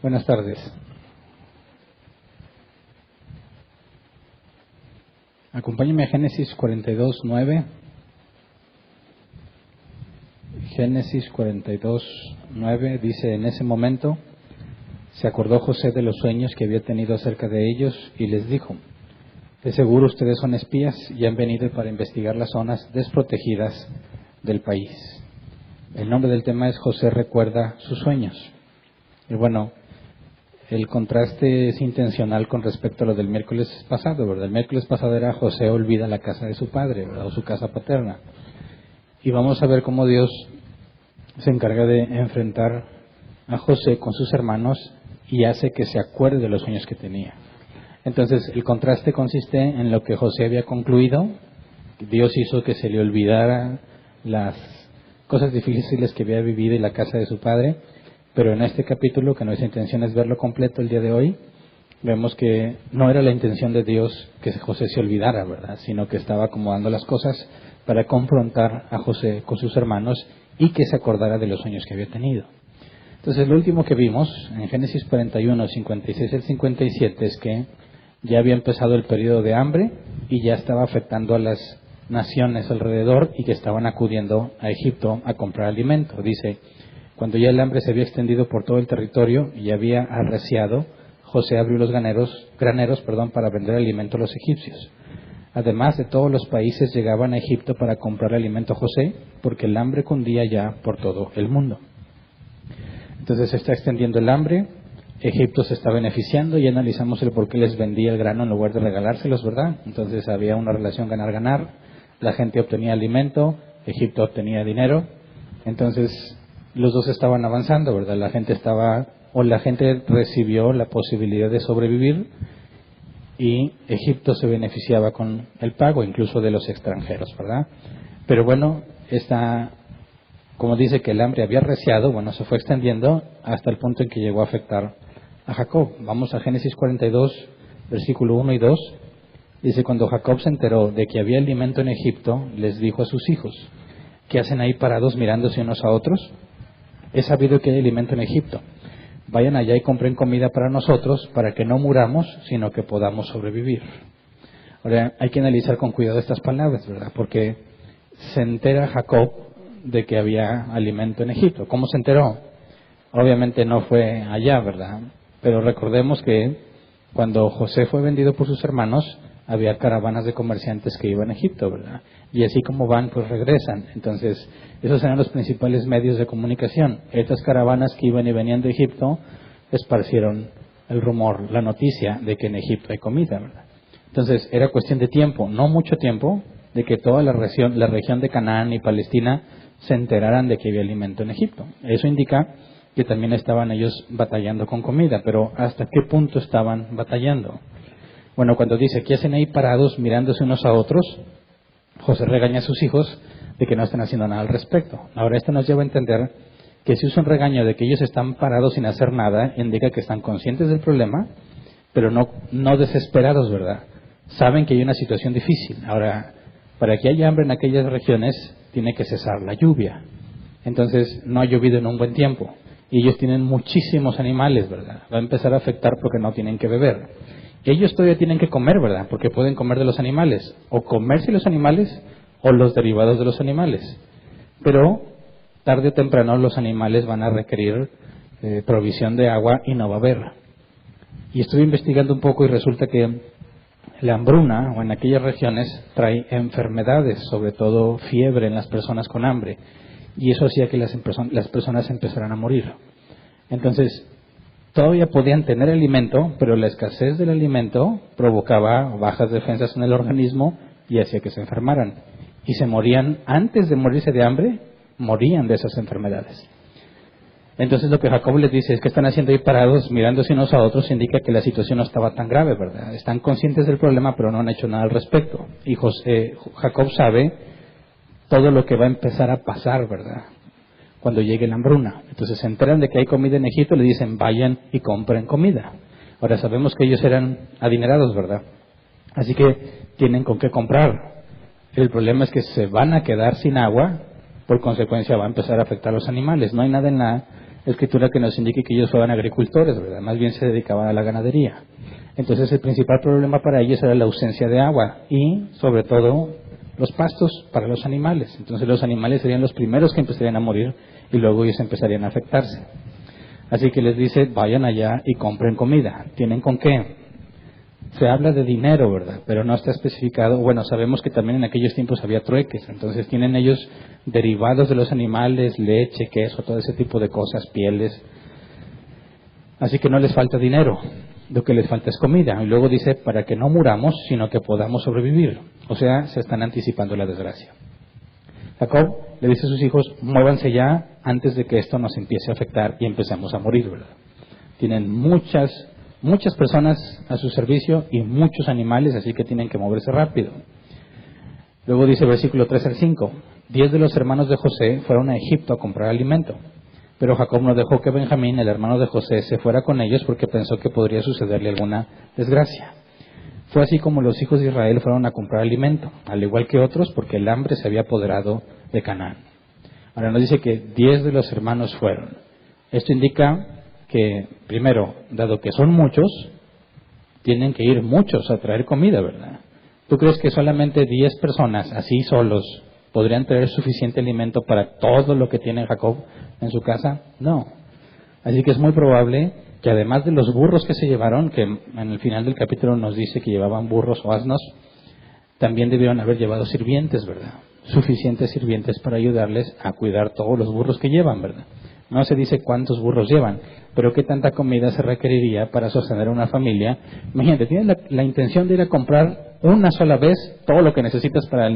Buenas tardes. Acompáñenme a Génesis 42:9. Génesis 42:9 dice: En ese momento se acordó José de los sueños que había tenido acerca de ellos y les dijo: de seguro ustedes son espías y han venido para investigar las zonas desprotegidas del país. El nombre del tema es José recuerda sus sueños. Y bueno, el contraste es intencional con respecto a lo del miércoles pasado, ¿verdad? El miércoles pasado era José olvida la casa de su padre, ¿verdad? O su casa paterna. Y vamos a ver cómo Dios se encarga de enfrentar a José con sus hermanos y hace que se acuerde de los sueños que tenía. Entonces, el contraste consiste en lo que José había concluido. Dios hizo que se le olvidara las cosas difíciles que había vivido en la casa de su padre. Pero en este capítulo, que nuestra intención es verlo completo el día de hoy, vemos que no era la intención de Dios que José se olvidara, ¿verdad? Sino que estaba acomodando las cosas para confrontar a José con sus hermanos y que se acordara de los sueños que había tenido. Entonces, lo último que vimos en Génesis 41, 56 al 57 es que ya había empezado el periodo de hambre y ya estaba afectando a las naciones alrededor y que estaban acudiendo a Egipto a comprar alimento. Dice: cuando ya el hambre se había extendido por todo el territorio y había arreciado, José abrió los graneros para vender alimento a los egipcios. Además de todos los países llegaban a Egipto para comprar alimento a José, porque el hambre cundía ya por todo el mundo. Entonces se está extendiendo el hambre, Egipto se está beneficiando y analizamos el por qué les vendía el grano en lugar de regalárselos, ¿verdad? Entonces había una relación ganar-ganar, la gente obtenía alimento, Egipto obtenía dinero, entonces los dos estaban avanzando, ¿verdad? La gente recibió la posibilidad de sobrevivir y Egipto se beneficiaba con el pago, incluso de los extranjeros, ¿verdad? Pero bueno, como dice que el hambre había arreciado, bueno, se fue extendiendo hasta el punto en que llegó a afectar a Jacob. Vamos a Génesis 42, versículo 1 y 2. Dice: cuando Jacob se enteró de que había alimento en Egipto, les dijo a sus hijos: ¿qué hacen ahí parados mirándose unos a otros? He sabido que hay alimento en Egipto. Vayan allá y compren comida para nosotros, para que no muramos, sino que podamos sobrevivir. Ahora, hay que analizar con cuidado estas palabras, ¿verdad? Porque se entera Jacob de que había alimento en Egipto. ¿Cómo se enteró? Obviamente no fue allá, ¿verdad? Pero recordemos que cuando José fue vendido por sus hermanos, había caravanas de comerciantes que iban a Egipto, ¿verdad? Y así como van, pues regresan. Entonces, esos eran los principales medios de comunicación. Estas caravanas que iban y venían de Egipto esparcieron el rumor, la noticia de que en Egipto hay comida, ¿verdad? Entonces, era cuestión de tiempo, no mucho tiempo, de que toda la región de Canaán y Palestina se enteraran de que había alimento en Egipto. Eso indica que también estaban ellos batallando con comida, pero ¿hasta qué punto estaban batallando? Bueno, cuando dice: ¿qué hacen ahí parados mirándose unos a otros? José regaña a sus hijos de que no están haciendo nada al respecto. Ahora, esto nos lleva a entender que si usa un regaño de que ellos están parados sin hacer nada, indica que están conscientes del problema, pero no desesperados, ¿verdad? Saben que hay una situación difícil. Ahora, para que haya hambre en aquellas regiones, tiene que cesar la lluvia. Entonces, no ha llovido en un buen tiempo. Y ellos tienen muchísimos animales, ¿verdad? Va a empezar a afectar porque no tienen que beber. Ellos todavía tienen que comer, ¿verdad? Porque pueden comer de los animales. O comerse los animales o los derivados de los animales. Pero tarde o temprano los animales van a requerir provisión de agua y no va a haber. Y estuve investigando un poco y resulta que la hambruna, o en aquellas regiones, trae enfermedades, sobre todo fiebre en las personas con hambre. Y eso hacía que las personas empezaran a morir. Entonces, todavía podían tener alimento, pero la escasez del alimento provocaba bajas defensas en el organismo y hacía que se enfermaran. Y se morían, antes de morirse de hambre, morían de esas enfermedades. Entonces lo que Jacob les dice es que están haciendo ahí parados, mirándose unos a otros, indica que la situación no estaba tan grave, ¿verdad? Están conscientes del problema, pero no han hecho nada al respecto. Y Jacob sabe todo lo que va a empezar a pasar, ¿verdad?, cuando llegue la hambruna. Entonces se enteran de que hay comida en Egipto, le dicen: vayan y compren comida. Ahora, sabemos que ellos eran adinerados, ¿verdad? Así que tienen con qué comprar. El problema es que se van a quedar sin agua, por consecuencia va a empezar a afectar a los animales. No hay nada escritura que nos indique que ellos fueran agricultores, ¿verdad? Más bien se dedicaban a la ganadería. Entonces el principal problema para ellos era la ausencia de agua y, sobre todo, los pastos para los animales. Entonces los animales serían los primeros que empezarían a morir y luego ellos empezarían a afectarse. Así que les dice, vayan allá y compren comida. ¿Tienen con qué? Se habla de dinero, ¿verdad? Pero no está especificado. Bueno, sabemos que también en aquellos tiempos había trueques. Entonces tienen ellos derivados de los animales, leche, queso, todo ese tipo de cosas, pieles. Así que no les falta dinero. Lo que les falta es comida. Y luego dice, para que no muramos, sino que podamos sobrevivir. O sea, se están anticipando la desgracia. Jacob le dice a sus hijos, muévanse ya antes de que esto nos empiece a afectar y empecemos a morir, ¿verdad? Tienen muchas personas a su servicio y muchos animales, así que tienen que moverse rápido. Luego dice versículo 3 al 5, 10 de los hermanos de José fueron a Egipto a comprar alimento, pero Jacob no dejó que Benjamín, el hermano de José, se fuera con ellos porque pensó que podría sucederle alguna desgracia. Fue así como los hijos de Israel fueron a comprar alimento, al igual que otros, porque el hambre se había apoderado de Canaán. Ahora nos dice que 10 de los hermanos fueron. Esto indica que, primero, dado que son muchos, tienen que ir muchos a traer comida, ¿verdad? ¿Tú crees que solamente 10 personas, así solos, podrían traer suficiente alimento para todo lo que tiene Jacob en su casa? No. Así que es muy probable que además de los burros que se llevaron, que en el final del capítulo nos dice que llevaban burros o asnos, también debieron haber llevado sirvientes, ¿verdad? Suficientes sirvientes para ayudarles a cuidar todos los burros que llevan, ¿verdad? No se dice cuántos burros llevan, pero qué tanta comida se requeriría para sostener una familia. Imagínate, tienes la intención de ir a comprar una sola vez todo lo que necesitas para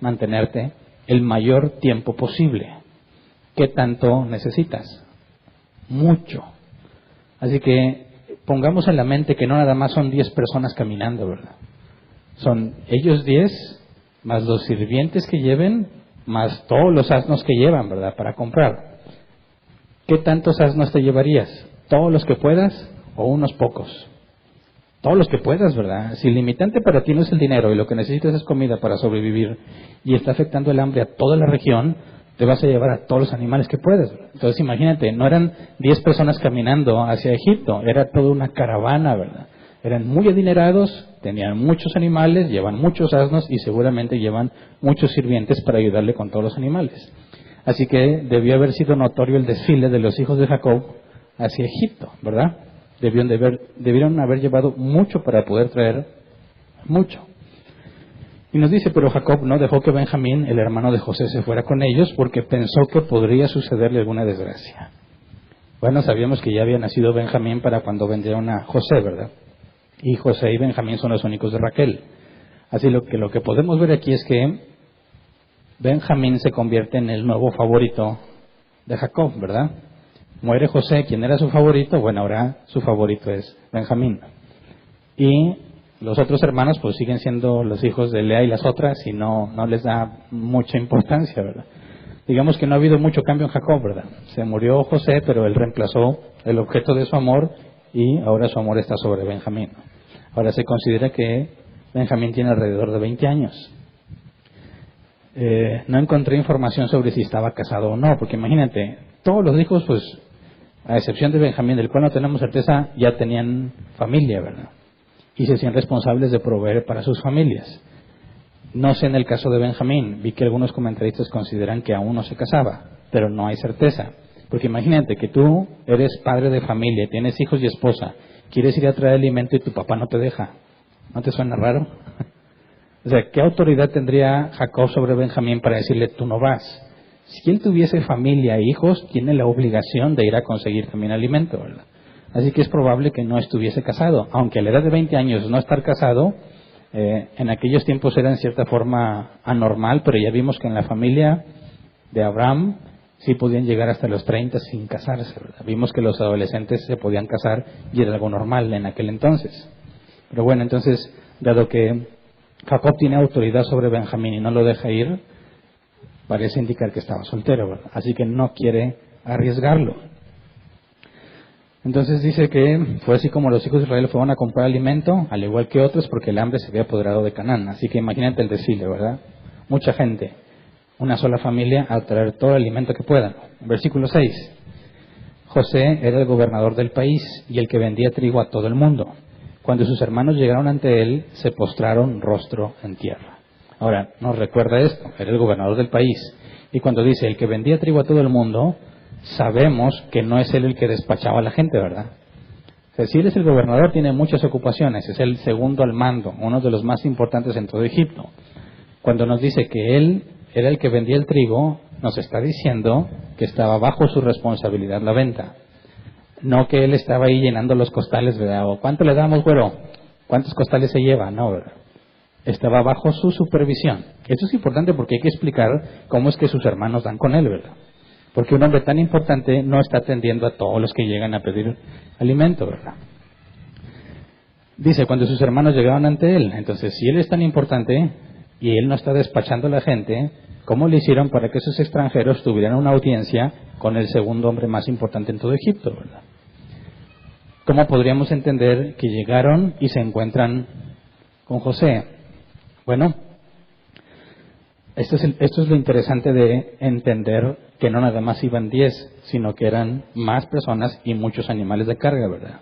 mantenerte el mayor tiempo posible. ¿Qué tanto necesitas? Mucho. Así que pongamos en la mente que no nada más son 10 personas caminando, ¿verdad? Son ellos 10, más los sirvientes que lleven, más todos los asnos que llevan, ¿verdad? Para comprar. ¿Qué tantos asnos te llevarías? ¿Todos los que puedas o unos pocos? Todos los que puedas, ¿verdad? Si el limitante para ti no es el dinero y lo que necesitas es comida para sobrevivir y está afectando el hambre a toda la región, te vas a llevar a todos los animales que puedes, ¿verdad? Entonces imagínate, no eran 10 personas caminando hacia Egipto, era toda una caravana, ¿verdad? Eran muy adinerados, tenían muchos animales, llevan muchos asnos y seguramente llevan muchos sirvientes para ayudarle con todos los animales. Así que debió haber sido notorio el desfile de los hijos de Jacob hacia Egipto, ¿verdad? Debieron haber llevado mucho para poder traer mucho. Y nos dice, pero Jacob no dejó que Benjamín, el hermano de José, se fuera con ellos porque pensó que podría sucederle alguna desgracia. Bueno, sabíamos que ya había nacido Benjamín para cuando vendieron a José, ¿verdad? Y José y Benjamín son los únicos de Raquel. Así lo que podemos ver aquí es que Benjamín se convierte en el nuevo favorito de Jacob, ¿verdad? Muere José, quien era su favorito, bueno, ahora su favorito es Benjamín. Y los otros hermanos pues siguen siendo los hijos de Lea y las otras y no les da mucha importancia, ¿verdad? Digamos que no ha habido mucho cambio en Jacob, ¿verdad? Se murió José, pero él reemplazó el objeto de su amor y ahora su amor está sobre Benjamín. Ahora se considera que Benjamín tiene alrededor de 20 años. No encontré información sobre si estaba casado o no, porque imagínate, todos los hijos, pues, a excepción de Benjamín, del cual no tenemos certeza, ya tenían familia, ¿verdad? Y se hacían responsables de proveer para sus familias. No sé en el caso de Benjamín, vi que algunos comentaristas consideran que aún no se casaba, pero no hay certeza. Porque imagínate que tú eres padre de familia, tienes hijos y esposa, quieres ir a traer alimento y tu papá no te deja. ¿No te suena raro? O sea, ¿qué autoridad tendría Jacob sobre Benjamín para decirle, tú no vas? Si él tuviese familia e hijos, tiene la obligación de ir a conseguir también alimento, ¿verdad? Así que es probable que no estuviese casado. Aunque a la edad de 20 años no estar casado, en aquellos tiempos era en cierta forma anormal, pero ya vimos que en la familia de Abraham sí podían llegar hasta los 30 sin casarse, ¿verdad? Vimos que los adolescentes se podían casar y era algo normal en aquel entonces. Pero bueno, entonces, dado que Jacob tiene autoridad sobre Benjamín y no lo deja ir, parece indicar que estaba soltero, ¿verdad? Así que no quiere arriesgarlo. Entonces dice que fue así como los hijos de Israel fueron a comprar alimento, al igual que otros, porque el hambre se había apoderado de Canaán. Así que imagínate el desfile, ¿verdad? Mucha gente, una sola familia, a traer todo el alimento que puedan. Versículo 6. José era el gobernador del país y el que vendía trigo a todo el mundo. Cuando sus hermanos llegaron ante él, se postraron rostro en tierra. Ahora, nos recuerda esto, era el gobernador del país. Y cuando dice el que vendía trigo a todo el mundo, sabemos que no es él el que despachaba a la gente, ¿verdad? O sea, si él es el gobernador, tiene muchas ocupaciones, es el segundo al mando, uno de los más importantes en todo Egipto. Cuando nos dice que él era el que vendía el trigo, nos está diciendo que estaba bajo su responsabilidad la venta. No que él estaba ahí llenando los costales, ¿verdad? O ¿cuánto le damos, güero? ¿Cuántos costales se lleva? No, ¿verdad? Estaba bajo su supervisión. Eso es importante porque hay que explicar cómo es que sus hermanos dan con él, ¿verdad? Porque un hombre tan importante no está atendiendo a todos los que llegan a pedir alimento, ¿verdad? Dice, cuando sus hermanos llegaron ante él, entonces si él es tan importante y él no está despachando a la gente, ¿cómo le hicieron para que esos extranjeros tuvieran una audiencia con el segundo hombre más importante en todo Egipto, ¿verdad? ¿Cómo podríamos entender que llegaron y se encuentran con José? Bueno, esto es lo interesante de entender que no nada más iban 10, sino que eran más personas y muchos animales de carga, ¿verdad?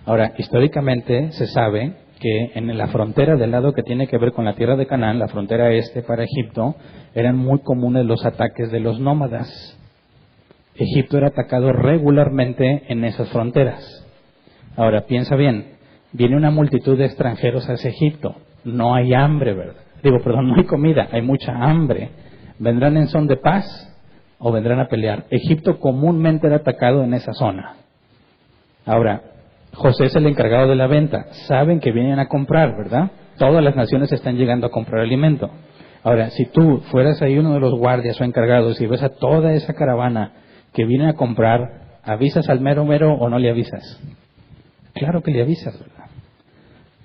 Ahora, históricamente se sabe que en la frontera del lado que tiene que ver con la tierra de Canaán, la frontera este para Egipto, eran muy comunes los ataques de los nómadas. Egipto era atacado regularmente en esas fronteras. Ahora, piensa bien, viene una multitud de extranjeros hacia Egipto, no hay hambre, ¿verdad? No hay comida, hay mucha hambre. ¿Vendrán en son de paz o vendrán a pelear? Egipto comúnmente era atacado en esa zona. Ahora, José es el encargado de la venta, saben que vienen a comprar, ¿verdad? Todas las naciones están llegando a comprar alimento. Ahora, si tú fueras ahí uno de los guardias o encargados y ves a toda esa caravana que viene a comprar, ¿avisas al mero o no le avisas? Claro que le avisas, ¿verdad?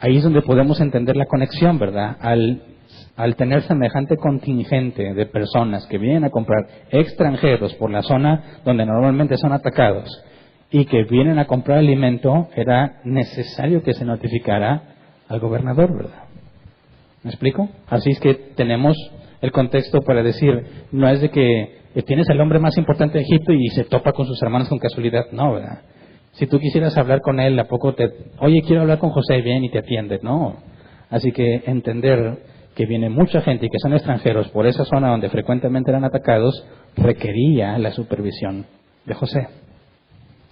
Ahí es donde podemos entender la conexión, ¿verdad? Al tener semejante contingente de personas que vienen a comprar, extranjeros por la zona donde normalmente son atacados y que vienen a comprar alimento, era necesario que se notificara al gobernador, ¿verdad? ¿Me explico? Así es que tenemos el contexto para decir, no es de que tienes al hombre más importante de Egipto y se topa con sus hermanos con casualidad, no, ¿verdad? Si tú quisieras hablar con él, ¿a poco oye, quiero hablar con José, bien, y te atiende? No. Así que entender que viene mucha gente y que son extranjeros por esa zona donde frecuentemente eran atacados, requería la supervisión de José.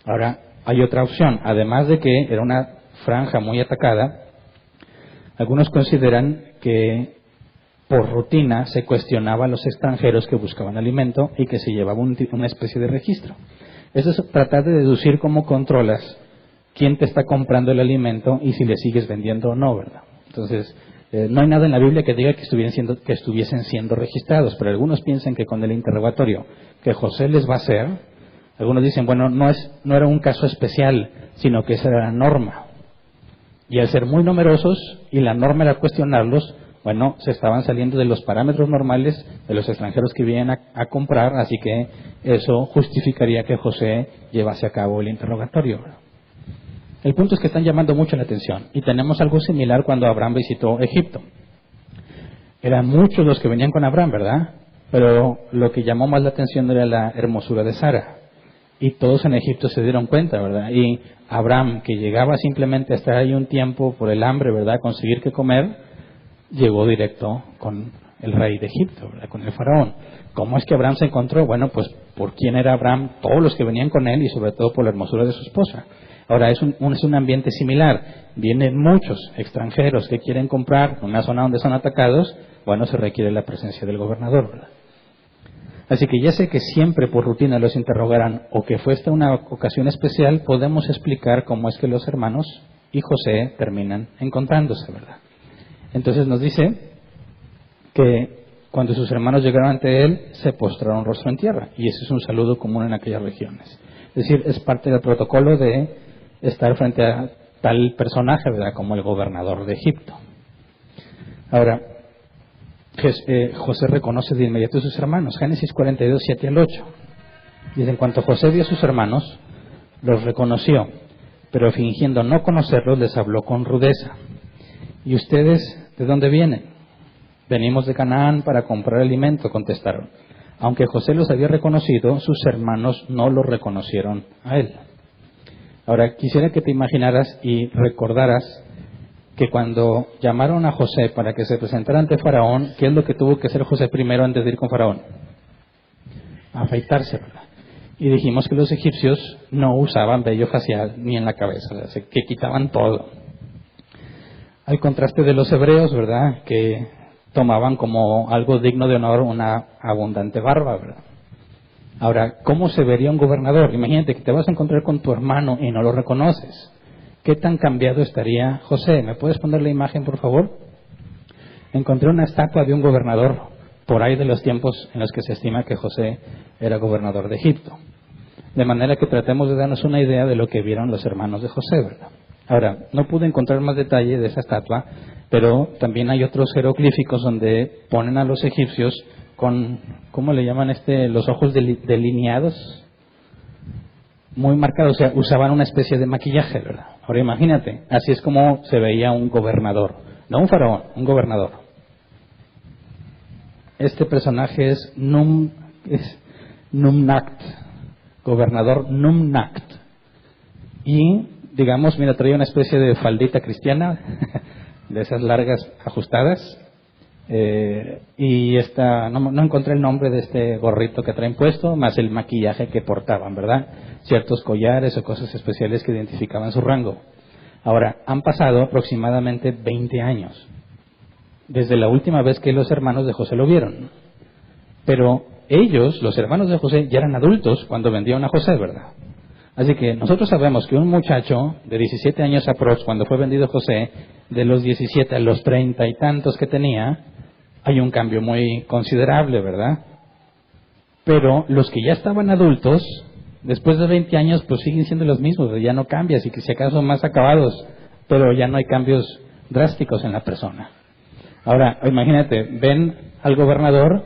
Ahora, hay otra opción. Además de que era una franja muy atacada, algunos consideran que por rutina se cuestionaba a los extranjeros que buscaban alimento y que se llevaba una especie de registro. Eso es tratar de deducir cómo controlas quién te está comprando el alimento y si le sigues vendiendo o no, ¿verdad? Entonces, no hay nada en la Biblia que diga que estuviesen siendo registrados, pero algunos piensan que con el interrogatorio que José les va a hacer, algunos dicen, bueno, no era un caso especial, sino que esa era la norma. Y al ser muy numerosos, y la norma era cuestionarlos, bueno, se estaban saliendo de los parámetros normales de los extranjeros que vienen a comprar, así que eso justificaría que José llevase a cabo el interrogatorio. El punto es que están llamando mucho la atención, y tenemos algo similar cuando Abraham visitó Egipto. Eran muchos los que venían con Abraham, ¿verdad? Pero lo que llamó más la atención era la hermosura de Sara. Y todos en Egipto se dieron cuenta, ¿verdad? Y Abraham, que llegaba simplemente a estar ahí un tiempo por el hambre, ¿verdad?, conseguir qué comer, llegó directo con el rey de Egipto, ¿verdad?, con el faraón. ¿Cómo es que Abraham se encontró? Bueno, pues por quién era Abraham, todos los que venían con él y sobre todo por la hermosura de su esposa. Ahora, es un ambiente similar. Vienen muchos extranjeros que quieren comprar en una zona donde son atacados, bueno, se requiere la presencia del gobernador, ¿verdad? Así que ya sé que siempre por rutina los interrogarán o que fue esta una ocasión especial, podemos explicar cómo es que los hermanos y José terminan encontrándose, ¿verdad? Entonces nos dice que cuando sus hermanos llegaron ante él, se postraron rostro en tierra, y ese es un saludo común en aquellas regiones. Es decir, es parte del protocolo de estar frente a tal personaje, ¿verdad?, como el gobernador de Egipto. Ahora, José reconoce de inmediato a sus hermanos. Génesis 42, 7 al 8. Dice, en cuanto José vio a sus hermanos, los reconoció, pero fingiendo no conocerlos, les habló con rudeza. ¿Y ustedes de dónde vienen? Venimos de Canaán para comprar alimento, contestaron. Aunque José los había reconocido, sus hermanos no lo reconocieron a él. Ahora, quisiera que te imaginaras y recordaras que cuando llamaron a José para que se presentara ante Faraón, ¿qué es lo que tuvo que hacer José primero antes de ir con Faraón? Afeitarse, ¿verdad? Y dijimos que los egipcios no usaban vello facial ni en la cabeza, o sea, que quitaban todo. Al contraste de los hebreos, ¿verdad?, que tomaban como algo digno de honor una abundante barba, ¿verdad? Ahora, ¿cómo se vería un gobernador? Imagínate que te vas a encontrar con tu hermano y no lo reconoces. ¿Qué tan cambiado estaría José? ¿Me puedes poner la imagen, por favor? Encontré una estatua de un gobernador por ahí de los tiempos en los que se estima que José era gobernador de Egipto. De manera que tratemos de darnos una idea de lo que vieron los hermanos de José, ¿verdad? Ahora, no pude encontrar más detalle de esa estatua, pero también hay otros jeroglíficos donde ponen a los egipcios con, ¿cómo le llaman los ojos delineados? Muy marcados, o sea, usaban una especie de maquillaje, ¿verdad? Ahora imagínate, así es como se veía un gobernador, no un faraón, un gobernador. Este personaje es Numnakt, gobernador Numnakt. Y, digamos, mira, traía una especie de faldita cristiana, de esas largas ajustadas, y no encontré el nombre de este gorrito que traen puesto, más el maquillaje que portaban, ¿verdad? Ciertos collares o cosas especiales que identificaban su rango. Ahora, han pasado aproximadamente 20 años desde la última vez que los hermanos de José lo vieron. Pero ellos, los hermanos de José, ya eran adultos cuando vendieron a José, ¿verdad? Así que nosotros sabemos que un muchacho de 17 años aprox, cuando fue vendido José, de los 17 a los 30 y tantos que tenía, hay un cambio muy considerable, ¿verdad? Pero los que ya estaban adultos, después de 20 años, pues siguen siendo los mismos, ya no cambia, así que si acaso más acabados, pero ya no hay cambios drásticos en la persona. Ahora, imagínate, ven al gobernador,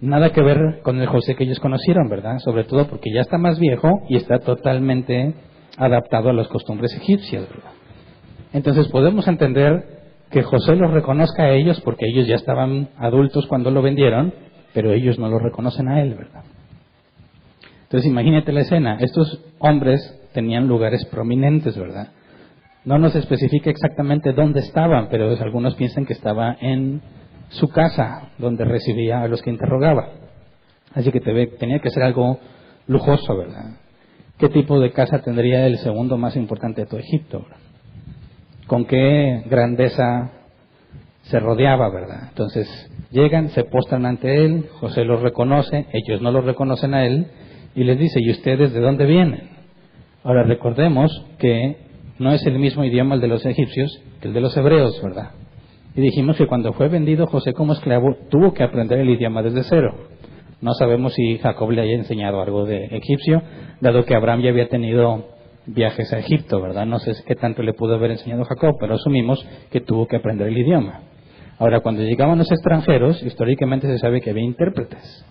nada que ver con el José que ellos conocieron, ¿verdad? Sobre todo porque ya está más viejo y está totalmente adaptado a las costumbres egipcias, ¿verdad? Entonces podemos entender que José los reconozca a ellos porque ellos ya estaban adultos cuando lo vendieron, pero ellos no lo reconocen a él, ¿verdad? Entonces imagínate la escena, estos hombres tenían lugares prominentes, ¿verdad? No nos especifica exactamente dónde estaban, pero algunos piensan que estaba en su casa, donde recibía a los que interrogaba. Así que tenía que ser algo lujoso, ¿verdad? ¿Qué tipo de casa tendría el segundo más importante de todo Egipto, ¿verdad? ¿Con qué grandeza se rodeaba, verdad? Entonces llegan, se postran ante él, José los reconoce, ellos no los reconocen a él, y les dice, ¿y ustedes de dónde vienen? Ahora recordemos que no es el mismo idioma el de los egipcios que el de los hebreos, ¿verdad? Y dijimos que cuando fue vendido José como esclavo, tuvo que aprender el idioma desde cero. No sabemos si Jacob le haya enseñado algo de egipcio, dado que Abraham ya había tenido viajes a Egipto, ¿verdad? No sé qué tanto le pudo haber enseñado Jacob, pero asumimos que tuvo que aprender el idioma. Ahora, cuando llegaban los extranjeros, históricamente se sabe que había intérpretes.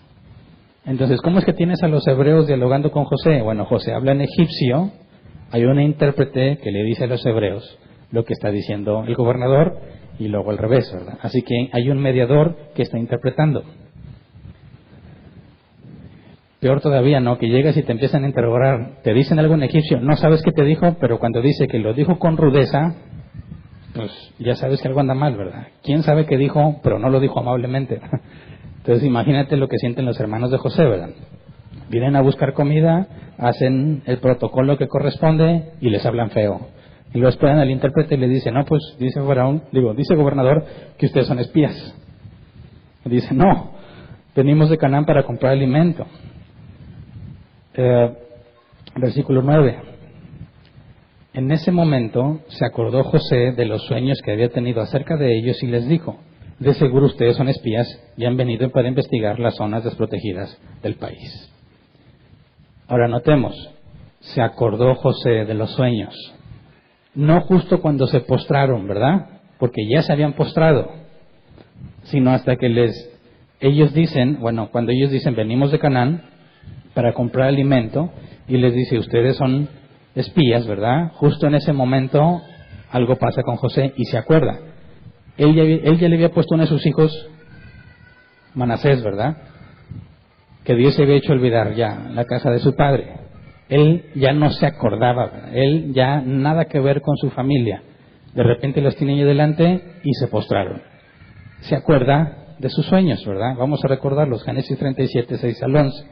Entonces, ¿cómo es que tienes a los hebreos dialogando con José? Bueno, José habla en egipcio, hay un intérprete que le dice a los hebreos lo que está diciendo el gobernador y luego al revés, ¿verdad? Así que hay un mediador que está interpretando. Peor todavía, ¿no? Que llegas y te empiezan a interrogar, te dicen algo en egipcio, no sabes qué te dijo, pero cuando dice que lo dijo con rudeza, pues ya sabes que algo anda mal, ¿verdad? ¿Quién sabe qué dijo, pero no lo dijo amablemente? Entonces imagínate lo que sienten los hermanos de José, ¿verdad? Vienen a buscar comida, hacen el protocolo que corresponde y les hablan feo. Y lo esperan al intérprete y le dice, no, pues dice gobernador que ustedes son espías. Y dice, no, venimos de Canaán para comprar alimento. Versículo 9. En ese momento se acordó José de los sueños que había tenido acerca de ellos y les dijo, de seguro ustedes son espías y han venido para investigar las zonas desprotegidas del país. Ahora notemos, se acordó José de los sueños. No justo cuando se postraron, ¿verdad? Porque ya se habían postrado, sino hasta que ellos dicen, cuando ellos dicen venimos de Canaán para comprar alimento y les dice ustedes son espías, ¿verdad? Justo en ese momento algo pasa con José y se acuerda. Él ya le había puesto uno de sus hijos Manasés, ¿verdad? que Dios se había hecho olvidar ya la casa de su padre. Él ya no se acordaba, ¿verdad? Él ya nada que ver con su familia. De repente los tiene ahí delante y se postraron. Se acuerda de sus sueños, ¿verdad? Vamos a recordarlos, Génesis 37, 6 al 11.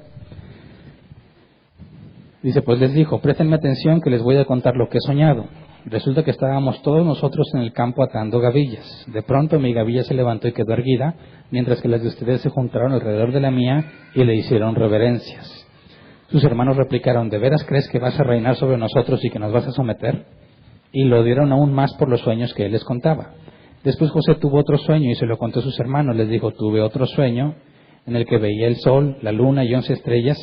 Dice, pues les dijo, préstenme atención que les voy a contar lo que he soñado. Resulta que estábamos todos nosotros en el campo atando gavillas. De pronto mi gavilla se levantó y quedó erguida, mientras que las de ustedes se juntaron alrededor de la mía y le hicieron reverencias. Sus hermanos replicaron, ¿de veras crees que vas a reinar sobre nosotros y que nos vas a someter? Y lo dieron aún más por los sueños que él les contaba. Después José tuvo otro sueño y se lo contó a sus hermanos. Les dijo, tuve otro sueño en el que veía el sol, la luna y 11 estrellas.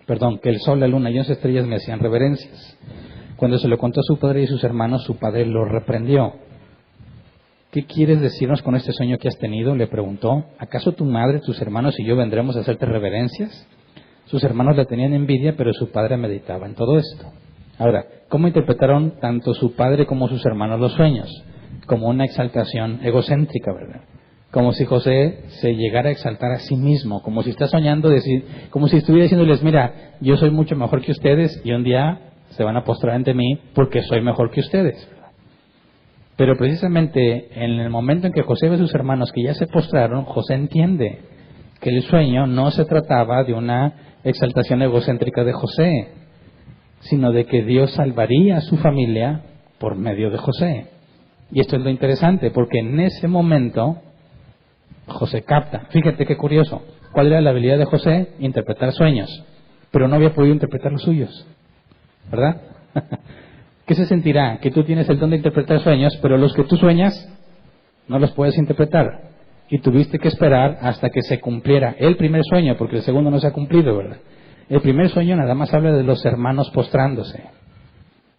Que el sol, la luna y 11 estrellas me hacían reverencias. Cuando se lo contó a su padre y sus hermanos, su padre lo reprendió. ¿Qué quieres decirnos con este sueño que has tenido? Le preguntó. ¿Acaso tu madre, tus hermanos y yo vendremos a hacerte reverencias? Sus hermanos le tenían envidia, pero su padre meditaba en todo esto. Ahora, ¿cómo interpretaron tanto su padre como sus hermanos los sueños? Como una exaltación egocéntrica, ¿verdad? Como si José se llegara a exaltar a sí mismo, como si está soñando, como si estuviera diciéndoles, mira, yo soy mucho mejor que ustedes y un día se van a postrar ante mí porque soy mejor que ustedes. Pero precisamente en el momento en que José ve a sus hermanos que ya se postraron, José entiende que el sueño no se trataba de una exaltación egocéntrica de José, sino de que Dios salvaría a su familia por medio de José. Y esto es lo interesante, porque en ese momento José capta. Fíjate qué curioso. ¿Cuál era la habilidad de José? Interpretar sueños. Pero no había podido interpretar los suyos. ¿Verdad? ¿Qué se sentirá? Que tú tienes el don de interpretar sueños, pero los que tú sueñas no los puedes interpretar. Y tuviste que esperar hasta que se cumpliera el primer sueño, porque el segundo no se ha cumplido, ¿verdad? El primer sueño nada más habla de los hermanos postrándose.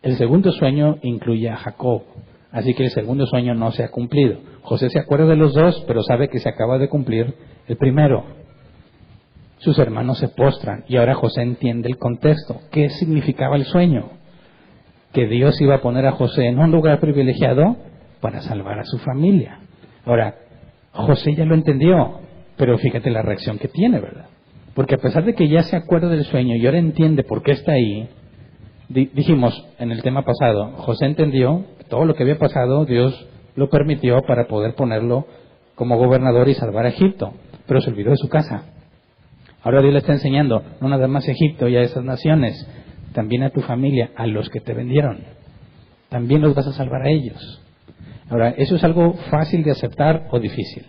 El segundo sueño incluye a Jacob. Así que el segundo sueño no se ha cumplido. José se acuerda de los dos, pero sabe que se acaba de cumplir el primero. Sus hermanos se postran y ahora José entiende el contexto. ¿Qué significaba el sueño? Que Dios iba a poner a José en un lugar privilegiado para salvar a su familia. Ahora, José ya lo entendió, pero fíjate la reacción que tiene, ¿verdad? Porque a pesar de que ya se acuerda del sueño y ahora entiende por qué está ahí, dijimos en el tema pasado, José entendió que todo lo que había pasado, Dios lo permitió para poder ponerlo como gobernador y salvar a Egipto, pero se olvidó de su casa. Ahora Dios le está enseñando, no nada más a Egipto y a esas naciones, también a tu familia, a los que te vendieron. También los vas a salvar a ellos. Ahora, ¿eso es algo fácil de aceptar o difícil?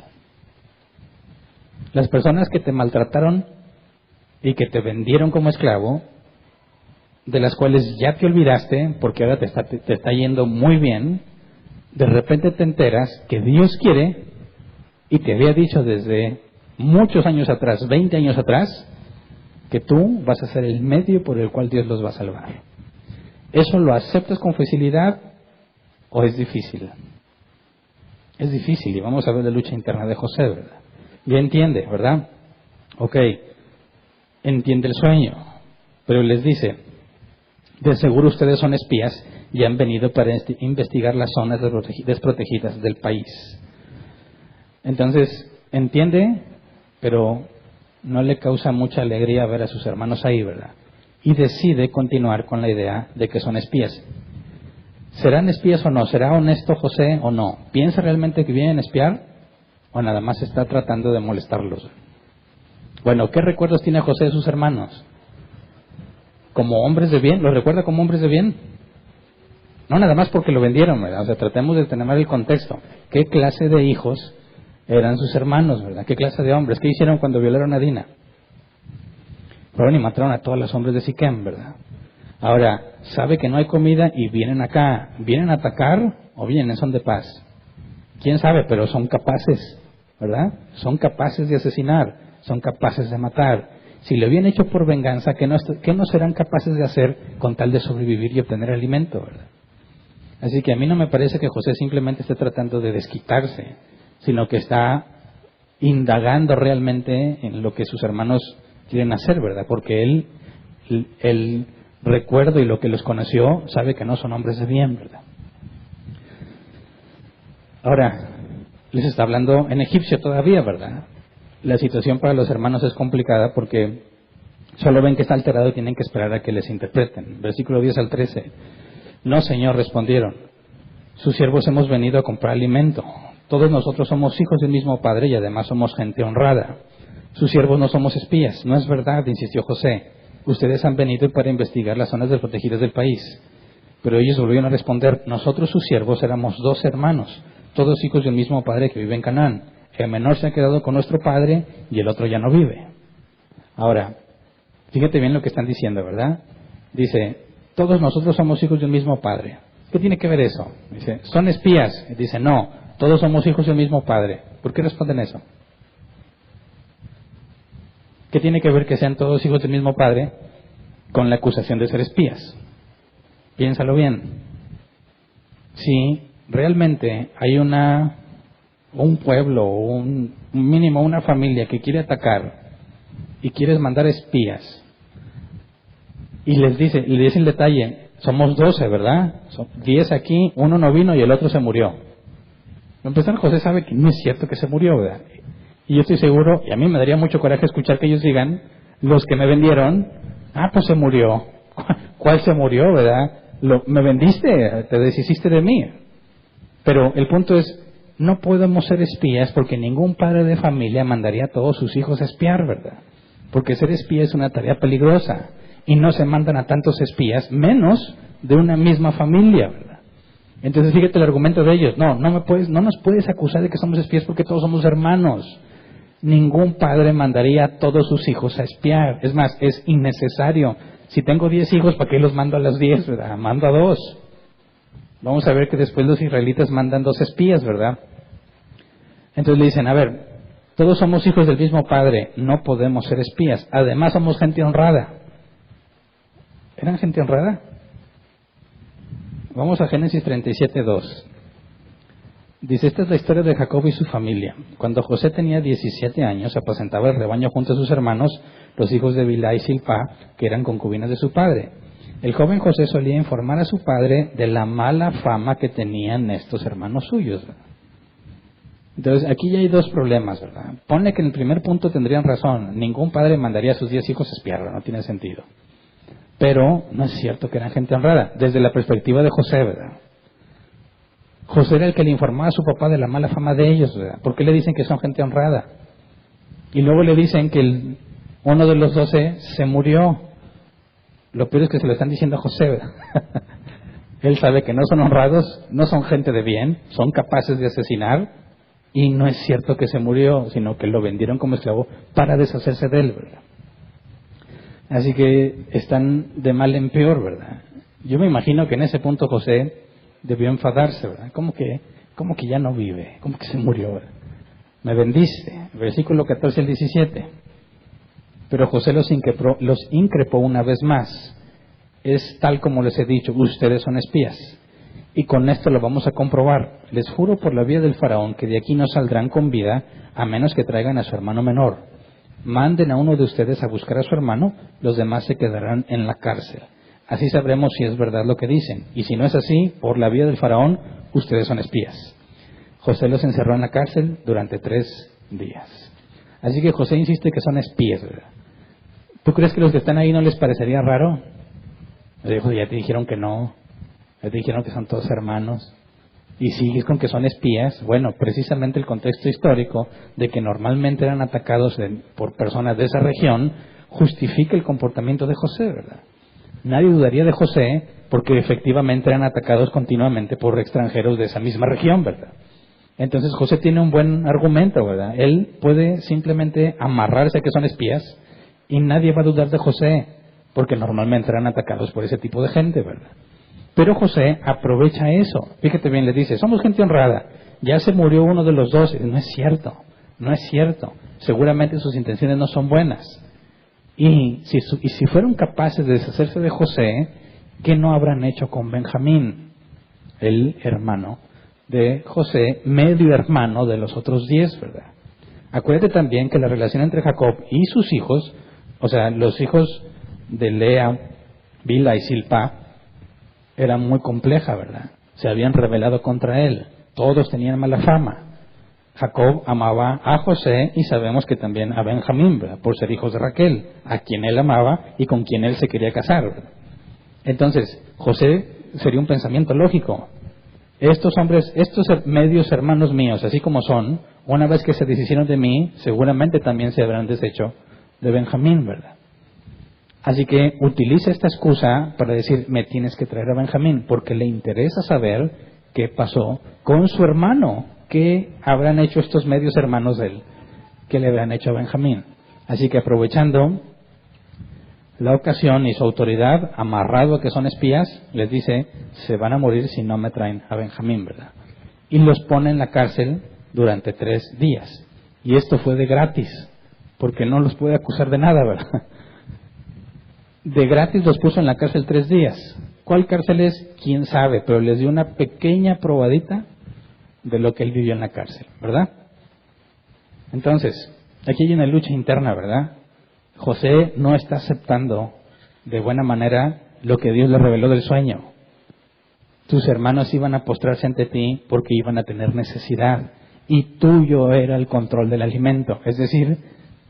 Las personas que te maltrataron y que te vendieron como esclavo, de las cuales ya te olvidaste porque ahora te está yendo muy bien, de repente te enteras que Dios quiere y te había dicho desde muchos años atrás, 20 años atrás, que tú vas a ser el medio por el cual Dios los va a salvar. ¿Eso lo aceptas con facilidad o es difícil? Es difícil y vamos a ver la lucha interna de José, ¿verdad? Ya entiende, ¿verdad? Ok, entiende el sueño, pero les dice, de seguro ustedes son espías y han venido para investigar las zonas desprotegidas del país. Entonces, entiende, pero no le causa mucha alegría ver a sus hermanos ahí, ¿verdad? Y decide continuar con la idea de que son espías. ¿Serán espías o no? ¿Será honesto José o no? ¿Piensa realmente que vienen a espiar o nada más está tratando de molestarlos? Bueno, ¿qué recuerdos tiene José de sus hermanos? ¿Como hombres de bien? ¿Los recuerda como hombres de bien? No nada más porque lo vendieron, ¿verdad? O sea, tratemos de tener el contexto. ¿Qué clase de hijos eran sus hermanos, verdad? ¿Qué clase de hombres? ¿Qué hicieron cuando violaron a Dina? Fueron y mataron a todos los hombres de Siquem, ¿verdad? Ahora, sabe que no hay comida y vienen acá. ¿Vienen a atacar o vienen en son de paz? ¿Quién sabe? Pero son capaces, ¿verdad? Son capaces de asesinar, son capaces de matar. Si lo habían hecho por venganza, ¿qué no serán capaces de hacer con tal de sobrevivir y obtener alimento, verdad? Así que a mí no me parece que José simplemente esté tratando de desquitarse, sino que está indagando realmente en lo que sus hermanos quieren hacer, ¿verdad? Porque él recuerdo y lo que los conoció, sabe que no son hombres de bien, ¿verdad? Ahora, les está hablando en egipcio todavía, ¿verdad? La situación para los hermanos es complicada porque solo ven que está alterado y tienen que esperar a que les interpreten. Versículo 10 al 13. No, Señor, respondieron. Sus siervos hemos venido a comprar alimento. Todos nosotros somos hijos del mismo Padre y además somos gente honrada. Sus siervos no somos espías. No es verdad, insistió José. Ustedes han venido para investigar las zonas desprotegidas del país. Pero ellos volvieron a responder, nosotros sus siervos éramos 2 hermanos, todos hijos del mismo Padre que vive en Canaán. El menor se ha quedado con nuestro padre y el otro ya no vive. Ahora, fíjate bien lo que están diciendo, ¿verdad? Dice, todos nosotros somos hijos del mismo Padre. ¿Qué tiene que ver eso? Dice, ¿son espías? Dice, no, todos somos hijos del mismo Padre. ¿Por qué responden eso? ¿Qué tiene que ver que sean todos hijos del mismo Padre con la acusación de ser espías? Piénsalo bien. Si realmente hay un pueblo, un mínimo una familia que quiere atacar y quieres mandar espías y le dice el detalle, somos 12, ¿verdad? Son 10 aquí, uno no vino y el otro se murió. Para empezar, José sabe que no es cierto que se murió, ¿verdad? Y yo estoy seguro, y a mí me daría mucho coraje escuchar que ellos digan, los que me vendieron, pues se murió. ¿Cuál se murió, verdad? Me vendiste, te deshiciste de mí. Pero el punto es, no podemos ser espías porque ningún padre de familia mandaría a todos sus hijos a espiar, ¿verdad? Porque ser espía es una tarea peligrosa y no se mandan a tantos espías, menos de una misma familia, ¿verdad? Entonces fíjate el argumento de ellos, no nos puedes acusar de que somos espías porque todos somos hermanos. Ningún padre mandaría a todos sus hijos a espiar, es más, es innecesario. Si tengo 10 hijos, ¿para qué los mando a los 10, verdad? Mando a 2. Vamos a ver que después los israelitas mandan 2 espías, ¿verdad? Entonces le dicen, a ver, todos somos hijos del mismo Padre, no podemos ser espías. Además somos gente honrada. ¿Eran gente honrada? Vamos a Génesis 37:2. Dice, esta es la historia de Jacob y su familia. Cuando José tenía 17 años, apacentaba el rebaño junto a sus hermanos, los hijos de Bilhá y Silpá, que eran concubinas de su padre. El joven José solía informar a su padre de la mala fama que tenían estos hermanos suyos. Entonces, aquí ya hay 2 problemas, ¿verdad? Ponle que en el primer punto tendrían razón. Ningún padre mandaría a sus 10 hijos a espiarlo, no tiene sentido. Pero no es cierto que eran gente honrada, desde la perspectiva de José, ¿verdad? José era el que le informaba a su papá de la mala fama de ellos, ¿verdad? ¿Por qué le dicen que son gente honrada? Y luego le dicen que uno de los 12 se murió. Lo peor es que se lo están diciendo a José, ¿verdad? Él sabe que no son honrados, no son gente de bien, son capaces de asesinar, y no es cierto que se murió, sino que lo vendieron como esclavo para deshacerse de él, ¿verdad? Así que están de mal en peor, ¿verdad? Yo me imagino que en ese punto José debió enfadarse, ¿verdad? ¿Cómo que ya no vive? ¿Cómo que se murió, ¿verdad? Me vendiste. Versículo 14 al 17. Pero José los increpó una vez más. Es tal como les he dicho, ustedes son espías. Y con esto lo vamos a comprobar. Les juro por la vía del faraón que de aquí no saldrán con vida a menos que traigan a su hermano menor. Manden a uno de ustedes a buscar a su hermano, los demás se quedarán en la cárcel. Así sabremos si es verdad lo que dicen. Y si no es así, por la vía del faraón, ustedes son espías. José los encerró en la cárcel durante 3 días. Así que José insiste que son espías, ¿verdad? ¿Tú crees que los que están ahí no les parecería raro? Le dijo, ya te dijeron que no, ya te dijeron que son todos hermanos, y sigues con que son espías. Bueno, precisamente el contexto histórico de que normalmente eran atacados por personas de esa región justifica el comportamiento de José, ¿verdad? Nadie dudaría de José porque efectivamente eran atacados continuamente por extranjeros de esa misma región, ¿verdad? Entonces José tiene un buen argumento, ¿verdad? Él puede simplemente amarrarse a que son espías y nadie va a dudar de José porque normalmente eran atacados por ese tipo de gente, ¿verdad? Pero José aprovecha eso. Fíjate bien, le dice, somos gente honrada, ya se murió uno de los 12. No es cierto, no es cierto. Seguramente sus intenciones no son buenas. Y si fueron capaces de deshacerse de José, ¿qué no habrán hecho con Benjamín, el hermano de José, medio hermano de los otros 10, ¿verdad? Acuérdate también que la relación entre Jacob y sus hijos, o sea, los hijos de Lea, Bilhá y Silpá, era muy compleja, ¿verdad? Se habían rebelado contra él, todos tenían mala fama. Jacob amaba a José y sabemos que también a Benjamín, ¿verdad? Por ser hijos de Raquel, a quien él amaba y con quien él se quería casar, ¿verdad? Entonces, José sería un pensamiento lógico. Estos hombres, estos medios hermanos míos, así como son, una vez que se deshicieron de mí, seguramente también se habrán deshecho de Benjamín, ¿verdad? Así que utiliza esta excusa para decir, me tienes que traer a Benjamín, porque le interesa saber qué pasó con su hermano, qué habrán hecho estos medios hermanos de él, qué le habrán hecho a Benjamín. Así que aprovechando la ocasión y su autoridad, amarrado a que son espías, les dice, se van a morir si no me traen a Benjamín, ¿verdad? Y los pone en la cárcel durante 3 días. Y esto fue de gratis, porque no los puede acusar de nada, ¿verdad? De gratis los puso en la cárcel 3 días. ¿Cuál cárcel es? Quién sabe, pero les dio una pequeña probadita de lo que él vivió en la cárcel, ¿verdad? Entonces, aquí hay una lucha interna, ¿verdad? José no está aceptando de buena manera lo que Dios le reveló del sueño. Tus hermanos iban a postrarse ante ti porque iban a tener necesidad y tuyo era el control del alimento, es decir,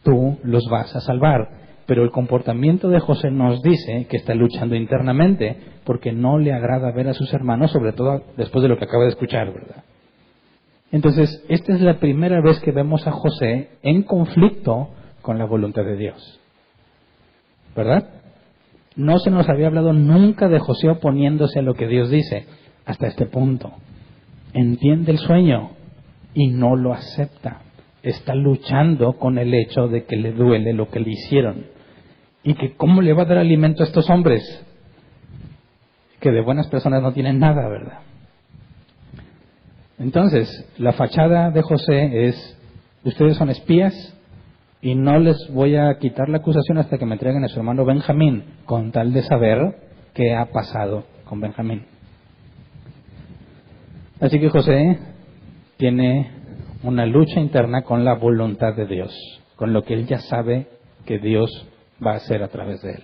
tú los vas a salvar. Pero el comportamiento de José nos dice que está luchando internamente porque no le agrada ver a sus hermanos, sobre todo después de lo que acaba de escuchar, ¿verdad? Entonces, esta es la primera vez que vemos a José en conflicto con la voluntad de Dios, ¿verdad? No se nos había hablado nunca de José oponiéndose a lo que Dios dice, hasta este punto. Entiende el sueño y no lo acepta. Está luchando con el hecho de que le duele lo que le hicieron. Y que cómo le va a dar alimento a estos hombres, que de buenas personas no tienen nada, ¿verdad? Entonces, la fachada de José es, ustedes son espías, y no les voy a quitar la acusación hasta que me entreguen a su hermano Benjamín, con tal de saber qué ha pasado con Benjamín. Así que José tiene una lucha interna con la voluntad de Dios, con lo que él ya sabe que Dios va a hacer a través de él.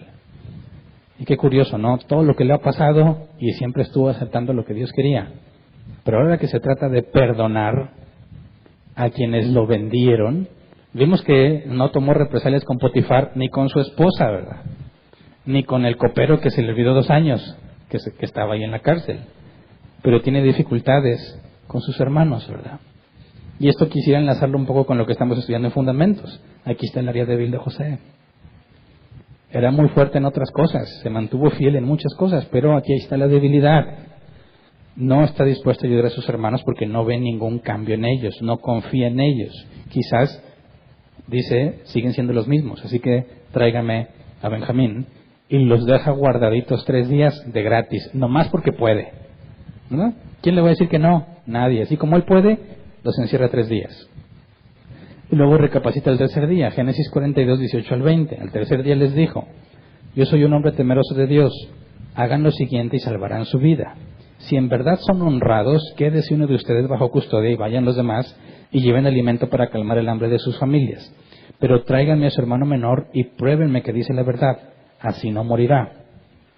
Y qué curioso, ¿no? Todo lo que le ha pasado y siempre estuvo aceptando lo que Dios quería. Pero ahora que se trata de perdonar a quienes lo vendieron, vimos que no tomó represalias con Potifar ni con su esposa, ¿verdad? Ni con el copero que se le olvidó 2 años, que estaba ahí en la cárcel. Pero tiene dificultades con sus hermanos, ¿verdad? Y esto quisiera enlazarlo un poco con lo que estamos estudiando en Fundamentos. Aquí está el área débil de José. Era muy fuerte en otras cosas, se mantuvo fiel en muchas cosas, pero aquí está la debilidad. No está dispuesto a ayudar a sus hermanos porque no ve ningún cambio en ellos, no confía en ellos. Quizás, dice, siguen siendo los mismos, así que tráigame a Benjamín. Y los deja guardaditos 3 días de gratis, nomás porque puede, ¿no? ¿Quién le va a decir que no? Nadie. Así como él puede, los encierra 3 días. Y luego recapacita el tercer día, Génesis 42, 18 al 20. Al tercer día les dijo, yo soy un hombre temeroso de Dios, hagan lo siguiente y salvarán su vida. Si en verdad son honrados, quédese uno de ustedes bajo custodia y vayan los demás y lleven alimento para calmar el hambre de sus familias. Pero tráiganme a su hermano menor y pruébenme que dice la verdad, así no morirá.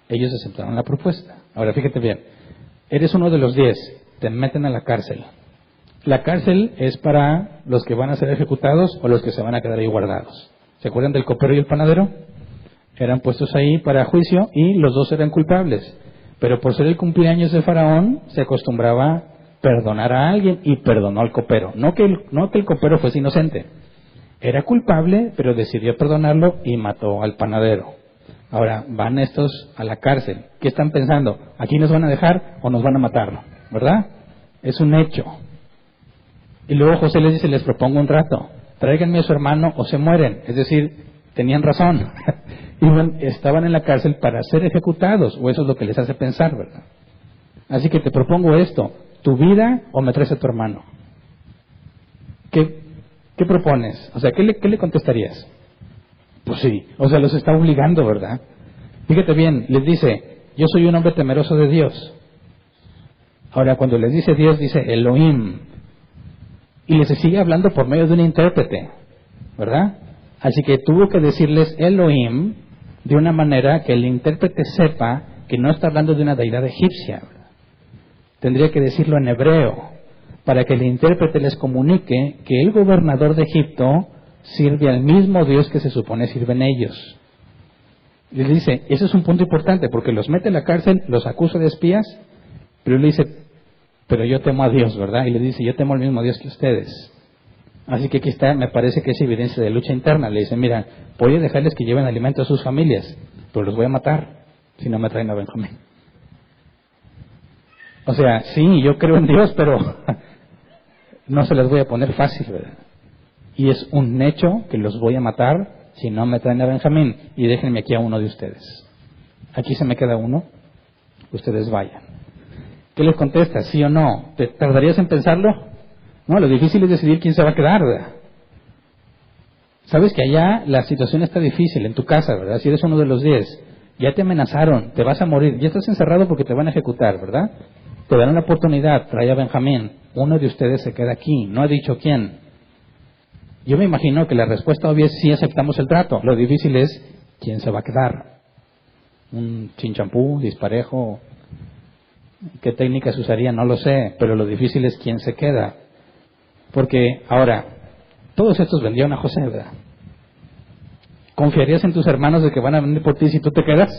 Ellos aceptaron la propuesta. Ahora fíjate bien, eres uno de los 10, te meten a la cárcel. La cárcel es para los que van a ser ejecutados o los que se van a quedar ahí guardados. ¿Se acuerdan del copero y el panadero? Eran puestos ahí para juicio y los 2 eran culpables. Pero por ser el cumpleaños de Faraón, se acostumbraba perdonar a alguien y perdonó al copero. No que el copero fuese inocente. Era culpable, pero decidió perdonarlo y mató al panadero. Ahora, van estos a la cárcel. ¿Qué están pensando? ¿Aquí nos van a dejar o nos van a matar? ¿Verdad? Es un hecho. Y luego José les dice, les propongo un trato. Tráiganme a su hermano o se mueren. Es decir, tenían razón. Estaban en la cárcel para ser ejecutados, o eso es lo que les hace pensar, ¿verdad? Así que te propongo esto, tu vida o me traes a tu hermano. ¿Qué propones? O sea, ¿qué le contestarías? Pues sí, o sea, los está obligando, ¿verdad? Fíjate bien, les dice, yo soy un hombre temeroso de Dios. Ahora, cuando les dice Dios, dice Elohim. Y les sigue hablando por medio de un intérprete, ¿verdad? Así que tuvo que decirles Elohim de una manera que el intérprete sepa que no está hablando de una deidad egipcia, ¿verdad? Tendría que decirlo en hebreo. para que el intérprete les comunique que el gobernador de Egipto sirve al mismo Dios que se supone sirven ellos. Les dice, eso es un punto importante, porque los mete en la cárcel, los acusa de espías, pero él le dice, pero yo temo a Dios, ¿verdad? Y le dice, yo temo al mismo Dios que ustedes. Así que aquí está, me parece que es evidencia de lucha interna. Le dice, mira, voy a dejarles que lleven alimento a sus familias, pero los voy a matar si no me traen a Benjamín. O sea, sí, yo creo en Dios, pero no se las voy a poner fácil, ¿verdad? Y es un hecho que los voy a matar si no me traen a Benjamín, y déjenme aquí a uno de ustedes. Aquí se me queda uno, ustedes vayan. ¿Qué les contesta? ¿Sí o no? ¿Te tardarías en pensarlo? No, lo difícil es decidir quién se va a quedar, ¿verdad? Sabes que allá la situación está difícil, en tu casa, ¿verdad? Si eres uno de los 10, ya te amenazaron, te vas a morir, ya estás encerrado porque te van a ejecutar, ¿verdad? Te dan la oportunidad, trae a Benjamín, uno de ustedes se queda aquí, no ha dicho quién. Yo me imagino que la respuesta obvia es sí aceptamos el trato. Lo difícil es quién se va a quedar. Un chinchampú, disparejo, qué técnicas usaría, no lo sé, pero lo difícil es quién se queda. Porque ahora, todos estos vendieron a José, ¿verdad? ¿Confiarías en tus hermanos de que van a venir por ti si tú te quedas?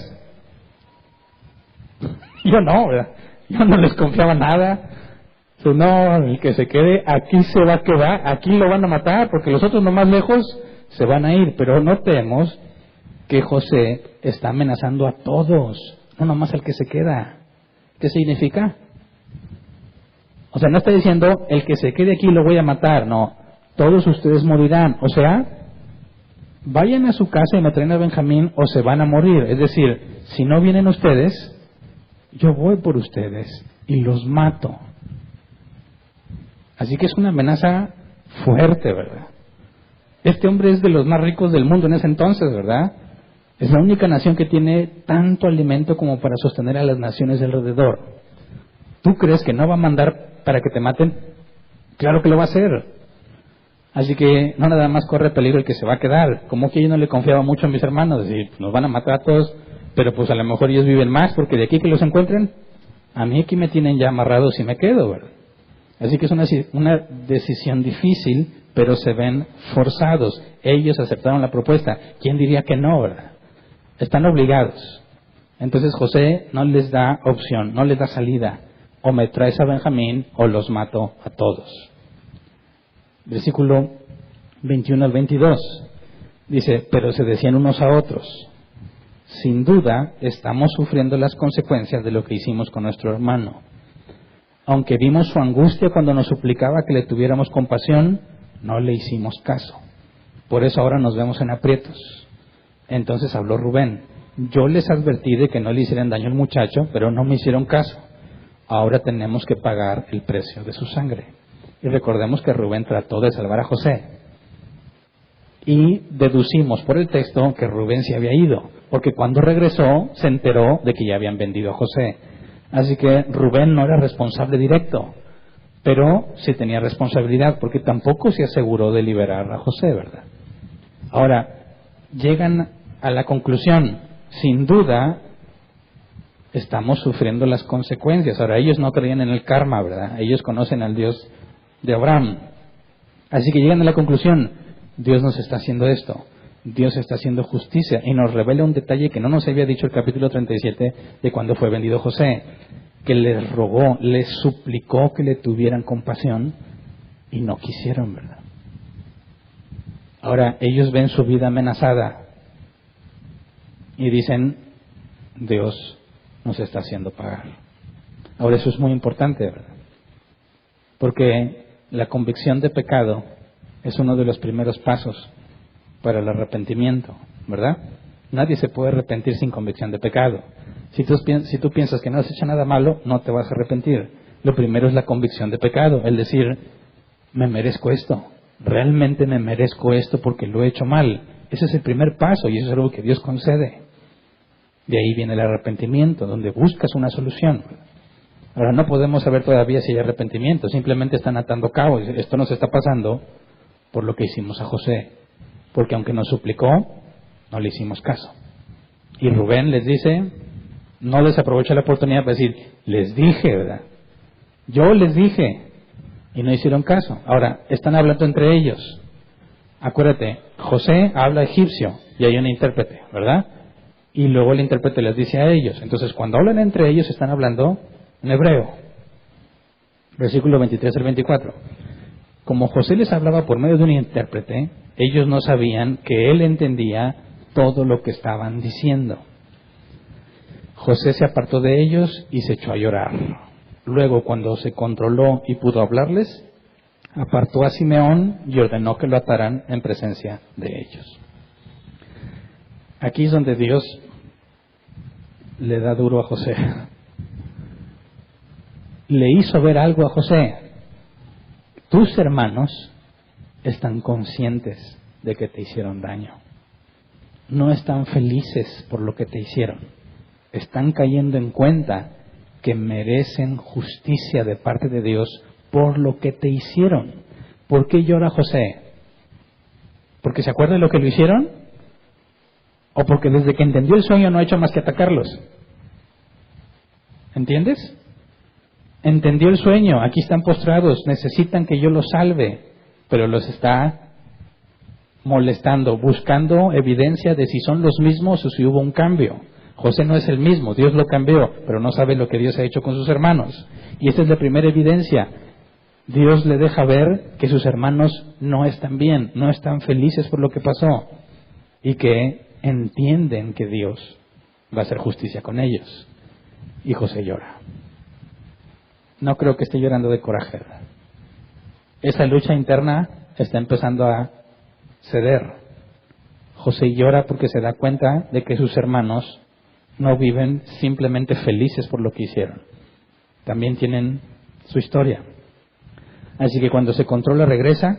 Yo no, ¿verdad? Yo no les confiaba nada. No, el que se quede, aquí se va a quedar, aquí lo van a matar, porque los otros no más lejos se van a ir. Pero notemos que José está amenazando a todos, no nomás al que se queda. ¿Qué significa? O sea, no está diciendo, el que se quede aquí lo voy a matar, no, todos ustedes morirán. O sea, vayan a su casa y me traen a Benjamín o se van a morir. Es decir, si no vienen ustedes, yo voy por ustedes y los mato. Así que es una amenaza fuerte, ¿verdad? Este hombre es de los más ricos del mundo en ese entonces, ¿verdad? Es la única nación que tiene tanto alimento como para sostener a las naciones de alrededor. ¿Tú crees que no va a mandar para que te maten? Claro que lo va a hacer. Así que no nada más corre peligro el que se va a quedar. Como que yo no le confiaba mucho a mis hermanos, decir, nos van a matar a todos, pero pues a lo mejor ellos viven más, porque de aquí que los encuentren, a mí aquí me tienen ya amarrados y me quedo, ¿verdad? Así que es una decisión difícil, pero se ven forzados. Ellos aceptaron la propuesta. ¿Quién diría que no, verdad? Están obligados. Entonces José no les da opción, no les da salida. O me traes a Benjamín o los mato a todos. Versículo 21 al 22. Dice, pero se decían unos a otros, sin duda estamos sufriendo las consecuencias de lo que hicimos con nuestro hermano. Aunque vimos su angustia cuando nos suplicaba que le tuviéramos compasión, no le hicimos caso. Por eso ahora nos vemos en aprietos. Entonces habló Rubén. Yo les advertí de que no le hicieran daño al muchacho, pero no me hicieron caso. Ahora tenemos que pagar el precio de su sangre. Y recordemos que Rubén trató de salvar a José. Y deducimos por el texto que Rubén se había ido, porque cuando regresó se enteró de que ya habían vendido a José. Así que Rubén no era responsable directo, pero sí tenía responsabilidad, porque tampoco se aseguró de liberar a José, ¿verdad? Ahora, llegan a la conclusión, sin duda, estamos sufriendo las consecuencias. Ahora, ellos no creían en el karma, ¿verdad? Ellos conocen al Dios de Abraham. Así que llegan a la conclusión, Dios nos está haciendo esto. Dios está haciendo justicia y nos revela un detalle que no nos había dicho el capítulo 37 de cuando fue vendido José, que les rogó, les suplicó que le tuvieran compasión y no quisieron, ¿verdad? Ahora ellos ven su vida amenazada y dicen, Dios nos está haciendo pagar. Ahora eso es muy importante, ¿verdad? Porque la convicción de pecado es uno de los primeros pasos para el arrepentimiento, ¿verdad? Nadie se puede arrepentir sin convicción de pecado. Si tú piensas que no has hecho nada malo, no te vas a arrepentir. Lo primero es la convicción de pecado, el decir, me merezco esto, realmente me merezco esto porque lo he hecho mal. Ese es el primer paso y eso es algo que Dios concede. De ahí viene el arrepentimiento, donde buscas una solución. Ahora no podemos saber todavía si hay arrepentimiento, simplemente están atando cabos. Esto nos está pasando por lo que hicimos a José. Porque aunque nos suplicó, no le hicimos caso. Y Rubén les dice, no desaprovecha la oportunidad para decir, les dije, ¿verdad? Yo les dije. y no hicieron caso. Ahora, están hablando entre ellos. Acuérdate, José habla egipcio y hay un intérprete, ¿verdad? Y luego el intérprete les dice a ellos. Entonces, cuando hablan entre ellos, están hablando en hebreo. Versículo 23 al 24. Como José les hablaba por medio de un intérprete, ellos no sabían que él entendía todo lo que estaban diciendo. José se apartó de ellos y se echó a llorar. Luego, cuando se controló y pudo hablarles, apartó a Simeón y ordenó que lo ataran en presencia de ellos. Aquí es donde Dios le da duro a José. Le hizo ver algo a José. Tus hermanos están conscientes de que te hicieron daño. No están felices por lo que te hicieron. Están cayendo en cuenta que merecen justicia de parte de Dios por lo que te hicieron. ¿Por qué llora José? ¿Porque se acuerda de lo que lo hicieron? ¿O porque desde que entendió el sueño no ha hecho más que atacarlos? ¿Entiendes? Entendió el sueño, aquí están postrados, necesitan que yo los salve, pero los está molestando, buscando evidencia de si son los mismos o si hubo un cambio. José no es el mismo, Dios lo cambió, pero no sabe lo que Dios ha hecho con sus hermanos. Y esta es la primera evidencia. Dios le deja ver que sus hermanos no están bien, no están felices por lo que pasó y que entienden que Dios va a hacer justicia con ellos. Y José llora. No creo que esté llorando de coraje. Esa lucha interna está empezando a ceder. José llora porque se da cuenta de que sus hermanos no viven simplemente felices por lo que hicieron. También tienen su historia. Así que cuando se controla regresa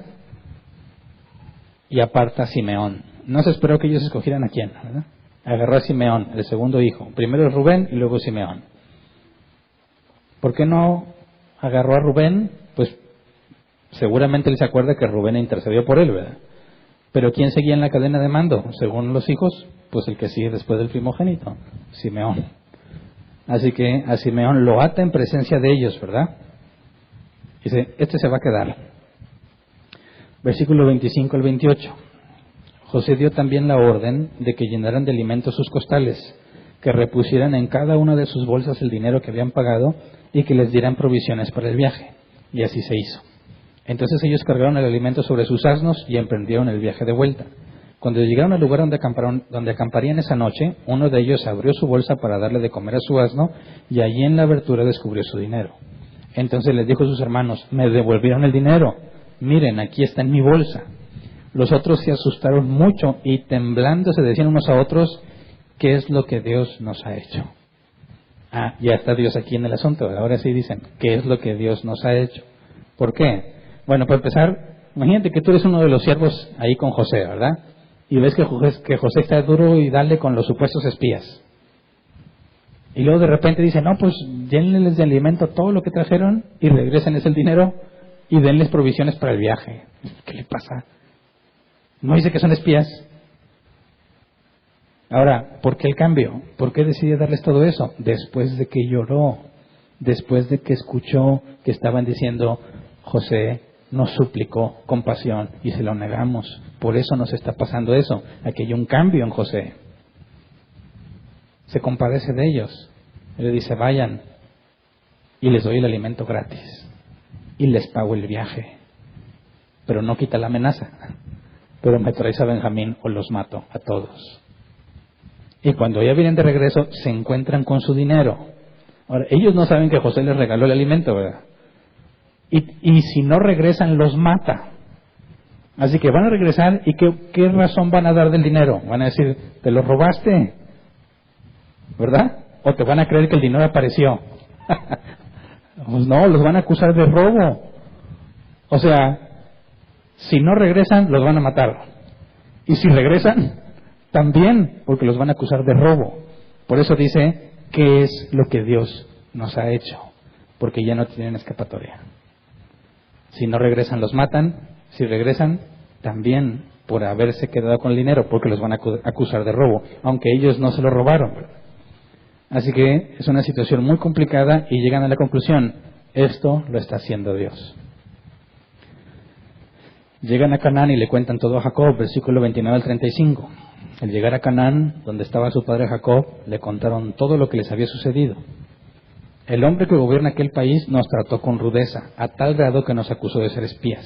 y aparta a Simeón. No se esperó que ellos escogieran a quién, ¿verdad? Agarró a Simeón, el segundo hijo. Primero Rubén y luego Simeón. ¿Por qué no agarró a Rubén? Pues seguramente él se acuerda que Rubén intercedió por él, ¿verdad? Pero ¿quién seguía en la cadena de mando? Según los hijos, pues el que sigue después del primogénito, Simeón. Así que a Simeón lo ata en presencia de ellos, ¿verdad? Dice, este se va a quedar. Versículo 25 al 28. José dio también la orden de que llenaran de alimentos sus costales, que repusieran en cada una de sus bolsas el dinero que habían pagado y que les dieran provisiones para el viaje. Y así se hizo. Entonces ellos cargaron el alimento sobre sus asnos y emprendieron el viaje de vuelta. Cuando llegaron al lugar donde acamparían esa noche, uno de ellos abrió su bolsa para darle de comer a su asno y allí en la abertura descubrió su dinero. Entonces les dijo a sus hermanos, me devolvieron el dinero, miren, aquí está en mi bolsa. Los otros se asustaron mucho y temblando se decían unos a otros, ¿qué es lo que Dios nos ha hecho? Ah, ya está Dios aquí en el asunto. Ahora sí dicen, ¿qué es lo que Dios nos ha hecho? ¿Por qué? Bueno, para empezar, imagínate que tú eres uno de los siervos ahí con José, ¿verdad? Y ves que José está duro y dale con los supuestos espías. Y luego de repente dice, no, pues llénles de alimento todo lo que trajeron y regresenles el dinero y denles provisiones para el viaje. ¿Qué le pasa? ¿No dice que son espías? Ahora, ¿por qué el cambio? ¿Por qué decidió darles todo eso? Después de que lloró, después de que escuchó que estaban diciendo, José nos suplicó compasión y se lo negamos. Por eso nos está pasando eso. Aquí hay un cambio en José. Se compadece de ellos. Y le dice, vayan y les doy el alimento gratis y les pago el viaje. Pero no quita la amenaza. Pero me traes a Benjamín o los mato a todos. Y cuando ya vienen de regreso, se encuentran con su dinero. Ahora, ellos no saben que José les regaló el alimento, ¿verdad? Y si no regresan, los mata. Así que van a regresar y ¿qué razón van a dar del dinero? Van a decir, ¿te lo robaste? ¿Verdad? ¿O te van a creer que el dinero apareció? Pues no, los van a acusar de robo. O sea, si no regresan, los van a matar. Y si regresan, también, porque los van a acusar de robo. Por eso dice, ¿qué es lo que Dios nos ha hecho? Porque ya no tienen escapatoria. Si no regresan, los matan. Si regresan, también por haberse quedado con el dinero, porque los van a acusar de robo, aunque ellos no se lo robaron. Así que es una situación muy complicada y llegan a la conclusión, esto lo está haciendo Dios. Llegan a Canaán y le cuentan todo a Jacob, versículo 29 al 35. Al llegar a Canaán, donde estaba su padre Jacob, le contaron todo lo que les había sucedido. El hombre que gobierna aquel país nos trató con rudeza, a tal grado que nos acusó de ser espías.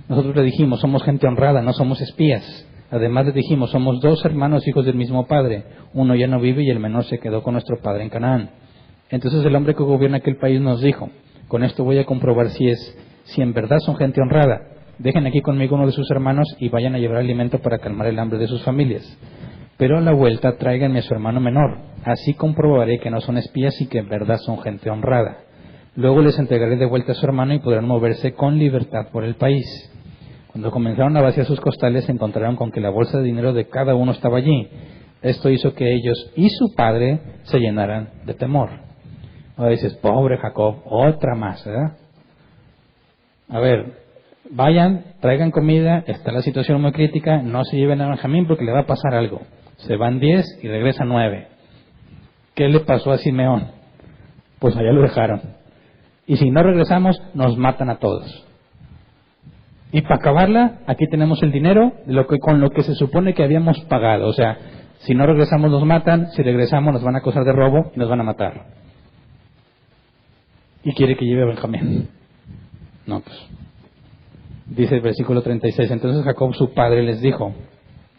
Nosotros le dijimos, somos gente honrada, no somos espías. Además le dijimos, somos 2 hermanos hijos del mismo padre. Uno ya no vive y el menor se quedó con nuestro padre en Canaán. Entonces el hombre que gobierna aquel país nos dijo, con esto voy a comprobar si en verdad son gente honrada. Dejen aquí conmigo uno de sus hermanos y vayan a llevar alimento para calmar el hambre de sus familias. Pero a la vuelta tráiganme a su hermano menor. Así comprobaré que no son espías y que en verdad son gente honrada. Luego les entregaré de vuelta a su hermano y podrán moverse con libertad por el país. Cuando comenzaron a vaciar sus costales, se encontraron con que la bolsa de dinero de cada uno estaba allí. Esto hizo que ellos y su padre se llenaran de temor. Ahora dices, pobre Jacob, otra más, ¿verdad? A ver, vayan, traigan comida, está la situación muy crítica, no se lleven a Benjamín porque le va a pasar algo. Se van 10 y regresan 9. ¿Qué le pasó a Simeón? Pues allá lo dejaron. Y si no regresamos, nos matan a todos. Y para acabarla, aquí tenemos el dinero con lo que se supone que habíamos pagado. O sea, si no regresamos nos matan, si regresamos nos van a acusar de robo y nos van a matar. Y quiere que lleve a Benjamín. No, pues. Dice el versículo 36, entonces Jacob su padre les dijo,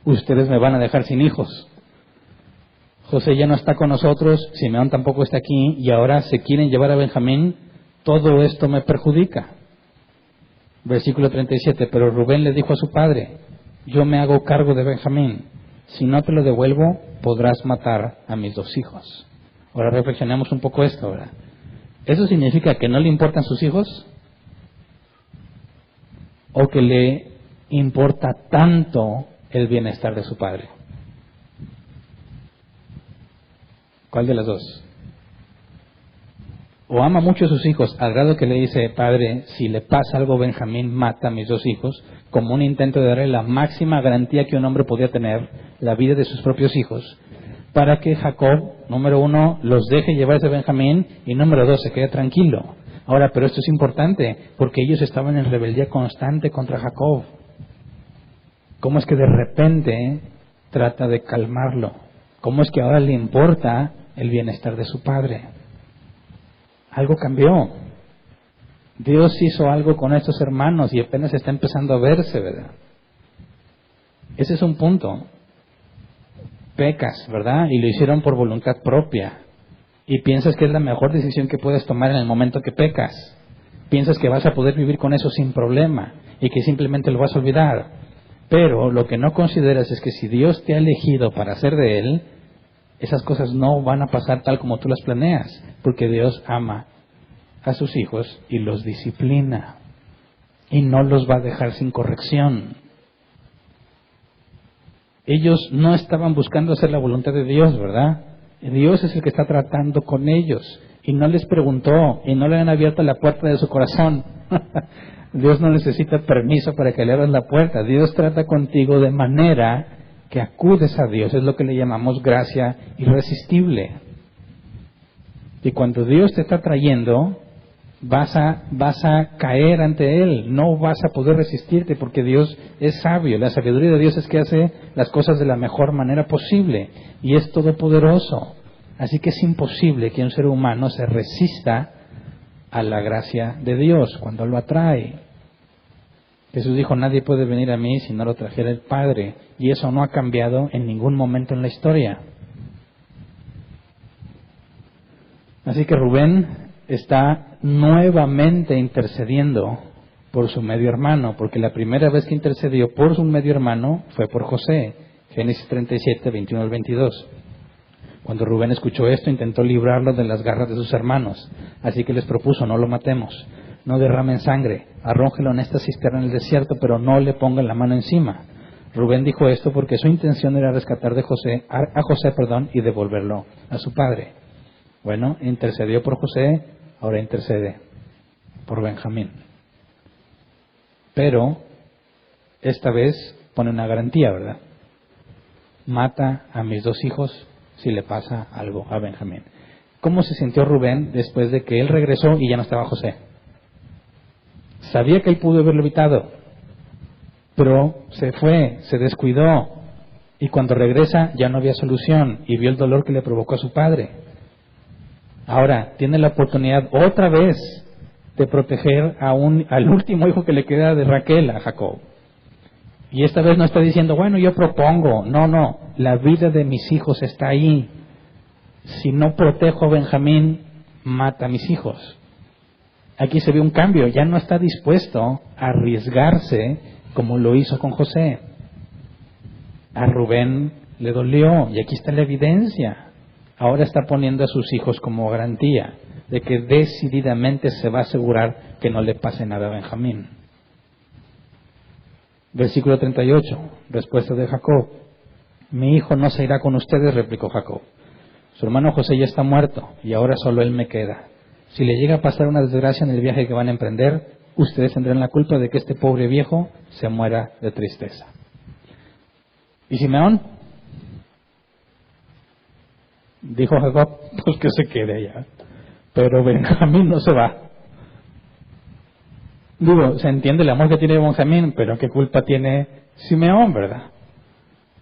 ustedes me van a dejar sin hijos. José ya no está con nosotros, Simeón tampoco está aquí, y ahora se quieren llevar a Benjamín, todo esto me perjudica. Versículo 37, pero Rubén le dijo a su padre, yo me hago cargo de Benjamín, si no te lo devuelvo, podrás matar a mis 2 hijos. Ahora reflexionemos un poco esto, ¿verdad? ¿Eso significa que no le importan sus hijos? ¿O que le importa tanto el bienestar de su padre? ¿Cuál de las dos? O ama mucho a sus hijos, al grado que le dice, padre, si le pasa algo a Benjamín, mata a mis 2 hijos, como un intento de darle la máxima garantía que un hombre podía tener, la vida de sus propios hijos, para que Jacob, número 1, los deje llevarse a Benjamín, y número 2, se quede tranquilo. Ahora, pero esto es importante, porque ellos estaban en rebeldía constante contra Jacob. ¿Cómo es que de repente trata de calmarlo? ¿Cómo es que ahora le importa el bienestar de su padre? Algo cambió. Dios hizo algo con estos hermanos y apenas está empezando a verse, ¿verdad? Ese es un punto. Pecas, ¿verdad? Y lo hicieron por voluntad propia. Y piensas que es la mejor decisión que puedes tomar en el momento que pecas. Piensas que vas a poder vivir con eso sin problema y que simplemente lo vas a olvidar. Pero lo que no consideras es que si Dios te ha elegido para ser de Él, esas cosas no van a pasar tal como tú las planeas, porque Dios ama a sus hijos y los disciplina y no los va a dejar sin corrección. Ellos no estaban buscando hacer la voluntad de Dios, ¿verdad? Dios es el que está tratando con ellos y no les preguntó y no le han abierto la puerta de su corazón. Dios no necesita permiso para que le abras la puerta. Dios trata contigo de manera que acudes a Dios. Es lo que le llamamos gracia irresistible. Y cuando Dios te está trayendo, vas a caer ante Él. No vas a poder resistirte porque Dios es sabio. La sabiduría de Dios es que hace las cosas de la mejor manera posible. Y es todopoderoso. Así que es imposible que un ser humano se resista a la gracia de Dios cuando lo atrae. Jesús dijo, nadie puede venir a mí si no lo trajera el Padre. Y eso no ha cambiado en ningún momento en la historia. Así que Rubén está nuevamente intercediendo por su medio hermano, porque la primera vez que intercedió por su medio hermano fue por José. Génesis 37, 21 al 22. Cuando Rubén escuchó esto, intentó librarlo de las garras de sus hermanos. Así que les propuso, no lo matemos, no derramen sangre, arrójelo en esta cisterna en el desierto, pero no le pongan la mano encima. Rubén dijo esto porque su intención era rescatar a José y devolverlo a su padre. Bueno, intercedió por José, ahora intercede por Benjamín. Pero esta vez pone una garantía, ¿verdad? Mata a mis 2 hijos si le pasa algo a Benjamín. ¿Cómo se sintió Rubén después de que él regresó y ya no estaba José? Sabía que él pudo haberlo evitado. Pero se fue, se descuidó, y cuando regresa ya no había solución, y vio el dolor que le provocó a su padre. Ahora tiene la oportunidad otra vez de proteger al último hijo que le queda de Raquel, a Jacob. Y esta vez no está diciendo, bueno, yo propongo. No, la vida de mis hijos está ahí. Si no protejo a Benjamín, mata a mis hijos. Aquí se ve un cambio, ya no está dispuesto a arriesgarse como lo hizo con José. A Rubén le dolió, y aquí está la evidencia. Ahora está poniendo a sus hijos como garantía de que decididamente se va a asegurar que no le pase nada a Benjamín. Versículo 38, respuesta de Jacob. Mi hijo no se irá con ustedes, replicó Jacob. Su hermano José ya está muerto y ahora solo él me queda. Si le llega a pasar una desgracia en el viaje que van a emprender, ustedes tendrán la culpa de que este pobre viejo se muera de tristeza. ¿Y Simeón? Dijo Jacob, pues que se quede allá. Pero Benjamín no se va. Digo, se entiende el amor que tiene Benjamín, pero ¿qué culpa tiene Simeón, verdad?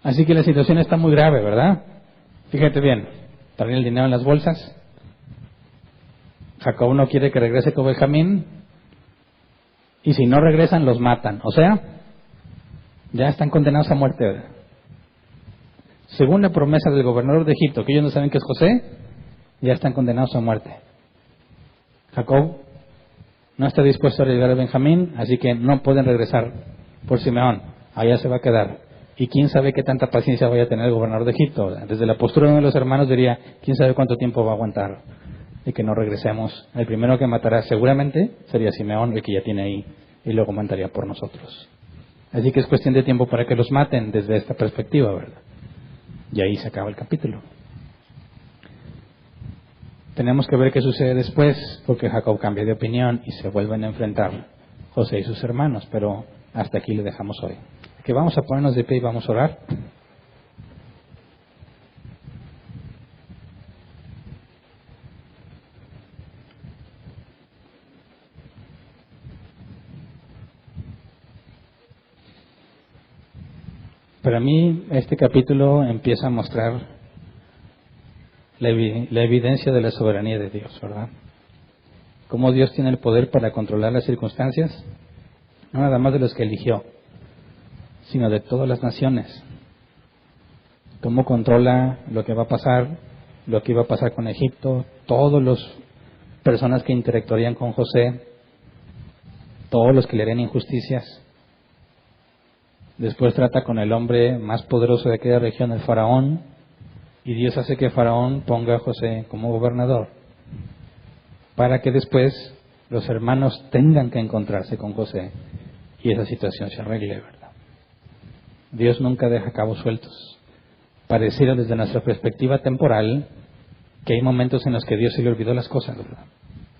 Así que la situación está muy grave, ¿verdad? Fíjate bien, traen el dinero en las bolsas. Jacob no quiere que regrese con Benjamín, y si no regresan los matan. O sea, ya están condenados a muerte, ¿verdad? Según la promesa del gobernador de Egipto, que ellos no saben que es José, ya están condenados a muerte. Jacob no está dispuesto a arriesgar a Benjamín, así que no pueden regresar por Simeón. Allá se va a quedar. Y quién sabe qué tanta paciencia vaya a tener el gobernador de Egipto. Desde la postura de uno de los hermanos diría, quién sabe cuánto tiempo va a aguantar de que no regresemos. El primero que matará seguramente sería Simeón, el que ya tiene ahí, y luego mataría por nosotros. Así que es cuestión de tiempo para que los maten desde esta perspectiva, ¿verdad? Y ahí se acaba el capítulo. Tenemos que ver qué sucede después, porque Jacob cambia de opinión y se vuelven a enfrentar José y sus hermanos, pero hasta aquí le dejamos hoy. Que vamos a ponernos de pie y vamos a orar. Para mí este capítulo empieza a mostrar la evidencia de la soberanía de Dios, ¿verdad? Cómo Dios tiene el poder para controlar las circunstancias, no nada más de los que eligió, sino de todas las naciones. Cómo controla lo que va a pasar, lo que iba a pasar con Egipto, todas las personas que interactuarían con José, todos los que le harían injusticias. Después trata con el hombre más poderoso de aquella región, el faraón, y Dios hace que Faraón ponga a José como gobernador, para que después los hermanos tengan que encontrarse con José y esa situación se arregle, ¿verdad? Dios nunca deja cabos sueltos. Pareciera desde nuestra perspectiva temporal que hay momentos en los que Dios se le olvidó las cosas, ¿verdad?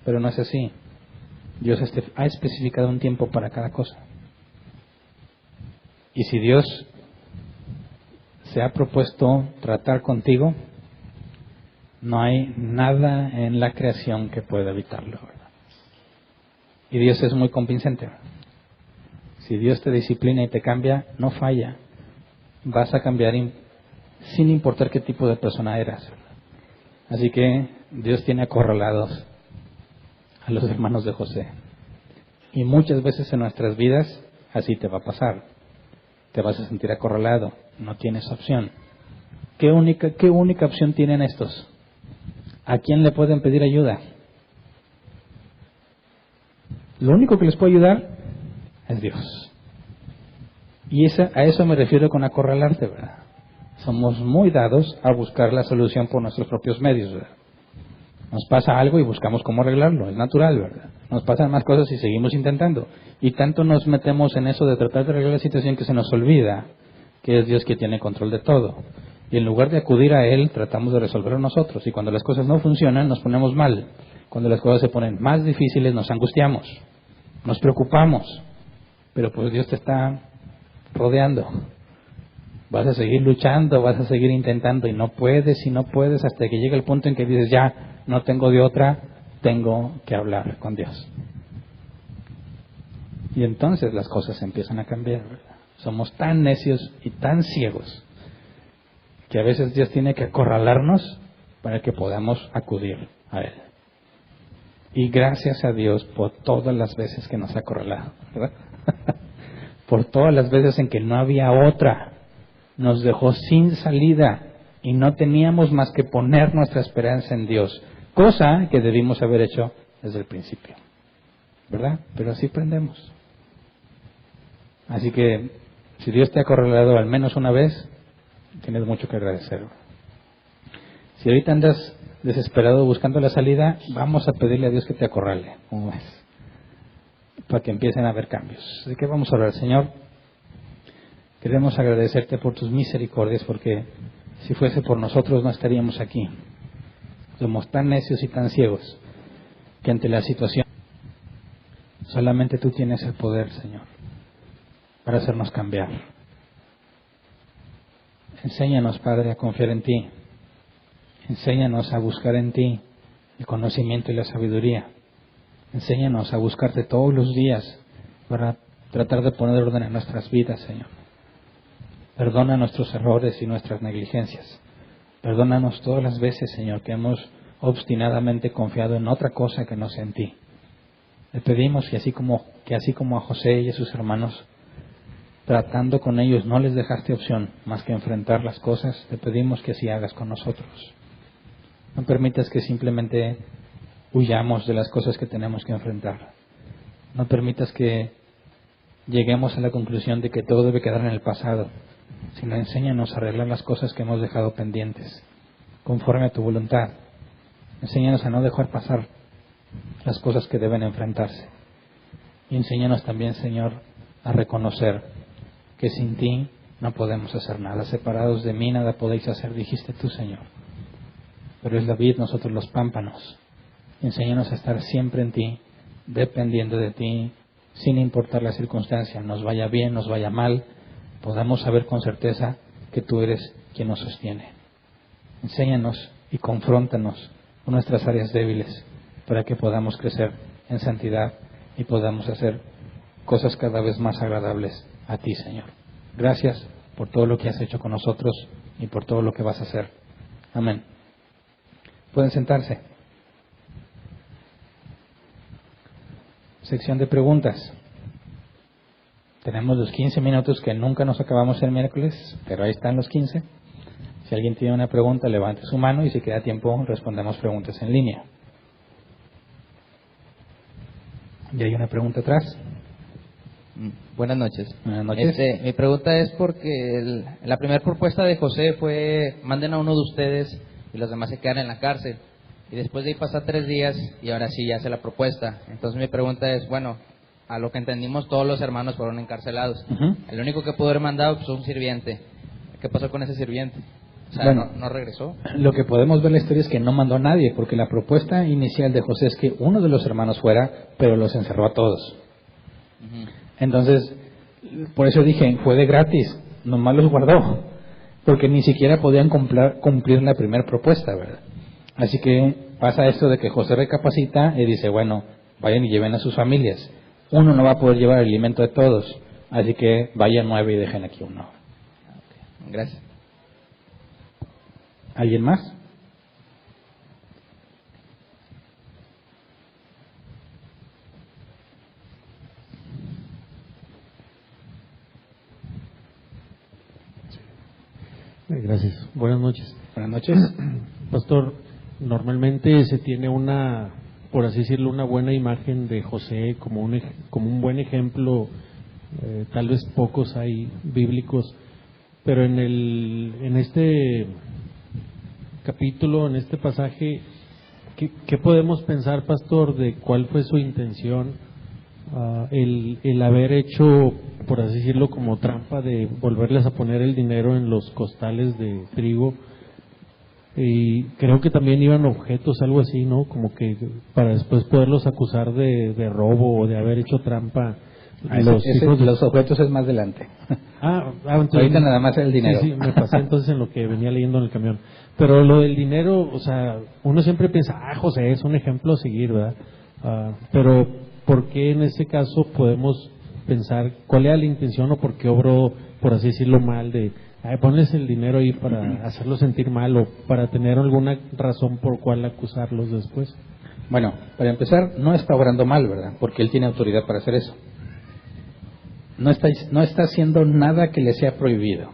Pero no es así. Dios ha especificado un tiempo para cada cosa. Y si Dios se ha propuesto tratar contigo, no hay nada en la creación que pueda evitarlo, ¿verdad? Y Dios es muy convincente, ¿verdad? Si Dios te disciplina y te cambia, no falla. Vas a cambiar sin importar qué tipo de persona eras, ¿verdad? Así que Dios tiene acorralados a los hermanos de José. Y muchas veces en nuestras vidas así te va a pasar. Te vas a sentir acorralado, no tienes opción. ¿Qué única opción tienen estos? ¿A quién le pueden pedir ayuda? Lo único que les puede ayudar es Dios. Y a eso me refiero con acorralarte, ¿verdad? Somos muy dados a buscar la solución por nuestros propios medios, ¿verdad? Nos pasa algo y buscamos cómo arreglarlo, es natural, ¿verdad? Nos pasan más cosas y seguimos intentando. Y tanto nos metemos en eso de tratar de arreglar la situación que se nos olvida que es Dios quien tiene control de todo. Y en lugar de acudir a Él, tratamos de resolverlo nosotros. Y cuando las cosas no funcionan, nos ponemos mal. Cuando las cosas se ponen más difíciles, nos angustiamos, nos preocupamos. Pero pues Dios te está rodeando. Vas a seguir luchando, vas a seguir intentando y no puedes hasta que llegue el punto en que dices, ya, no tengo de otra, tengo que hablar con Dios. Y entonces las cosas empiezan a cambiar, ¿verdad? Somos tan necios y tan ciegos que a veces Dios tiene que acorralarnos para que podamos acudir a Él. Y gracias a Dios por todas las veces que nos ha acorralado, ¿verdad? Por todas las veces en que no había otra, nos dejó sin salida y no teníamos más que poner nuestra esperanza en Dios, cosa que debimos haber hecho desde el principio, ¿verdad? Pero así aprendemos. Así que si Dios te ha acorralado al menos una vez, tienes mucho que agradecer. Si ahorita andas desesperado buscando la salida, vamos a pedirle a Dios que te acorrale, ¿cómo ves? Para que empiecen a haber cambios. Así que vamos a orar. Señor, queremos agradecerte por tus misericordias, porque si fuese por nosotros no estaríamos aquí. Somos tan necios y tan ciegos que ante la situación solamente tú tienes el poder, Señor, para hacernos cambiar. Enséñanos, Padre, a confiar en ti. Enséñanos a buscar en ti el conocimiento y la sabiduría. Enséñanos a buscarte todos los días para tratar de poner orden en nuestras vidas, Señor. Perdona nuestros errores y nuestras negligencias. Perdónanos todas las veces, Señor, que hemos obstinadamente confiado en otra cosa que no sea en ti. Le pedimos que así como a José y a sus hermanos, tratando con ellos, no les dejaste opción más que enfrentar las cosas, te pedimos que así hagas con nosotros. No permitas que simplemente huyamos de las cosas que tenemos que enfrentar. No permitas que lleguemos a la conclusión de que todo debe quedar en el pasado, sino enséñanos a arreglar las cosas que hemos dejado pendientes, conforme a tu voluntad. Enséñanos a no dejar pasar las cosas que deben enfrentarse. Y enséñanos también, Señor, a reconocer que sin ti no podemos hacer nada. Separados de mí nada podéis hacer, dijiste tú, Señor. Pero es la vid, nosotros los pámpanos. Enséñanos a estar siempre en ti, dependiendo de ti, sin importar la circunstancia, nos vaya bien, nos vaya mal, podamos saber con certeza que tú eres quien nos sostiene. Enséñanos y confróntanos con nuestras áreas débiles para que podamos crecer en santidad y podamos hacer cosas cada vez más agradables a ti, Señor. Gracias por todo lo que has hecho con nosotros y por todo lo que vas a hacer. Amén. Pueden sentarse. Sección de preguntas. Tenemos los 15 minutos que nunca nos acabamos el miércoles, pero ahí están los 15. Si alguien tiene una pregunta, levante su mano y si queda tiempo, respondemos preguntas en línea. ¿Y hay una pregunta atrás? Buenas noches. Buenas noches. Mi pregunta es porque la primera propuesta de José fue: manden a uno de ustedes y los demás se quedan en la cárcel. Y después de ahí pasa 3 días y ahora sí ya hace la propuesta. Entonces mi pregunta es, bueno, a lo que entendimos todos los hermanos fueron encarcelados. El único que pudo haber mandado fue un sirviente. ¿Qué pasó con ese sirviente? O sea, bueno, no regresó. Lo que podemos ver en la historia es que no mandó a nadie, porque la propuesta inicial de José es que uno de los hermanos fuera, pero los encerró a todos. Entonces, por eso dije, fue de gratis, nomás los guardó, porque ni siquiera podían cumplir la primera propuesta, ¿verdad? Así que pasa esto de que José recapacita y dice, bueno, vayan y lleven a sus familias. Uno no va a poder llevar el alimento de todos, así que vayan 9 y dejen aquí uno. Gracias. ¿Alguien más? Gracias. Buenas noches. Buenas noches. Pastor, normalmente se tiene por así decirlo, una buena imagen de José como un buen ejemplo. Tal vez pocos hay bíblicos, pero en este capítulo, en este pasaje, ¿qué podemos pensar, pastor, de cuál fue su intención? El haber hecho, por así decirlo, como trampa de volverles a poner el dinero en los costales de trigo, y creo que también iban objetos, algo así, ¿no? Como que para después poderlos acusar de robo o de haber hecho trampa. Los objetos es más adelante. Entonces, ahorita nada más el dinero. Sí, me pasé entonces en lo que venía leyendo en el camión. Pero lo del dinero, o sea, uno siempre piensa, José es un ejemplo a seguir, ¿verdad? Pero ¿por qué en este caso podemos pensar cuál era la intención o por qué obró, por así decirlo, mal, de ponles el dinero ahí para hacerlo sentir mal o para tener alguna razón por cual acusarlos después. Bueno, para empezar, no está obrando mal, ¿verdad? Porque él tiene autoridad para hacer eso. No está haciendo nada que le sea prohibido.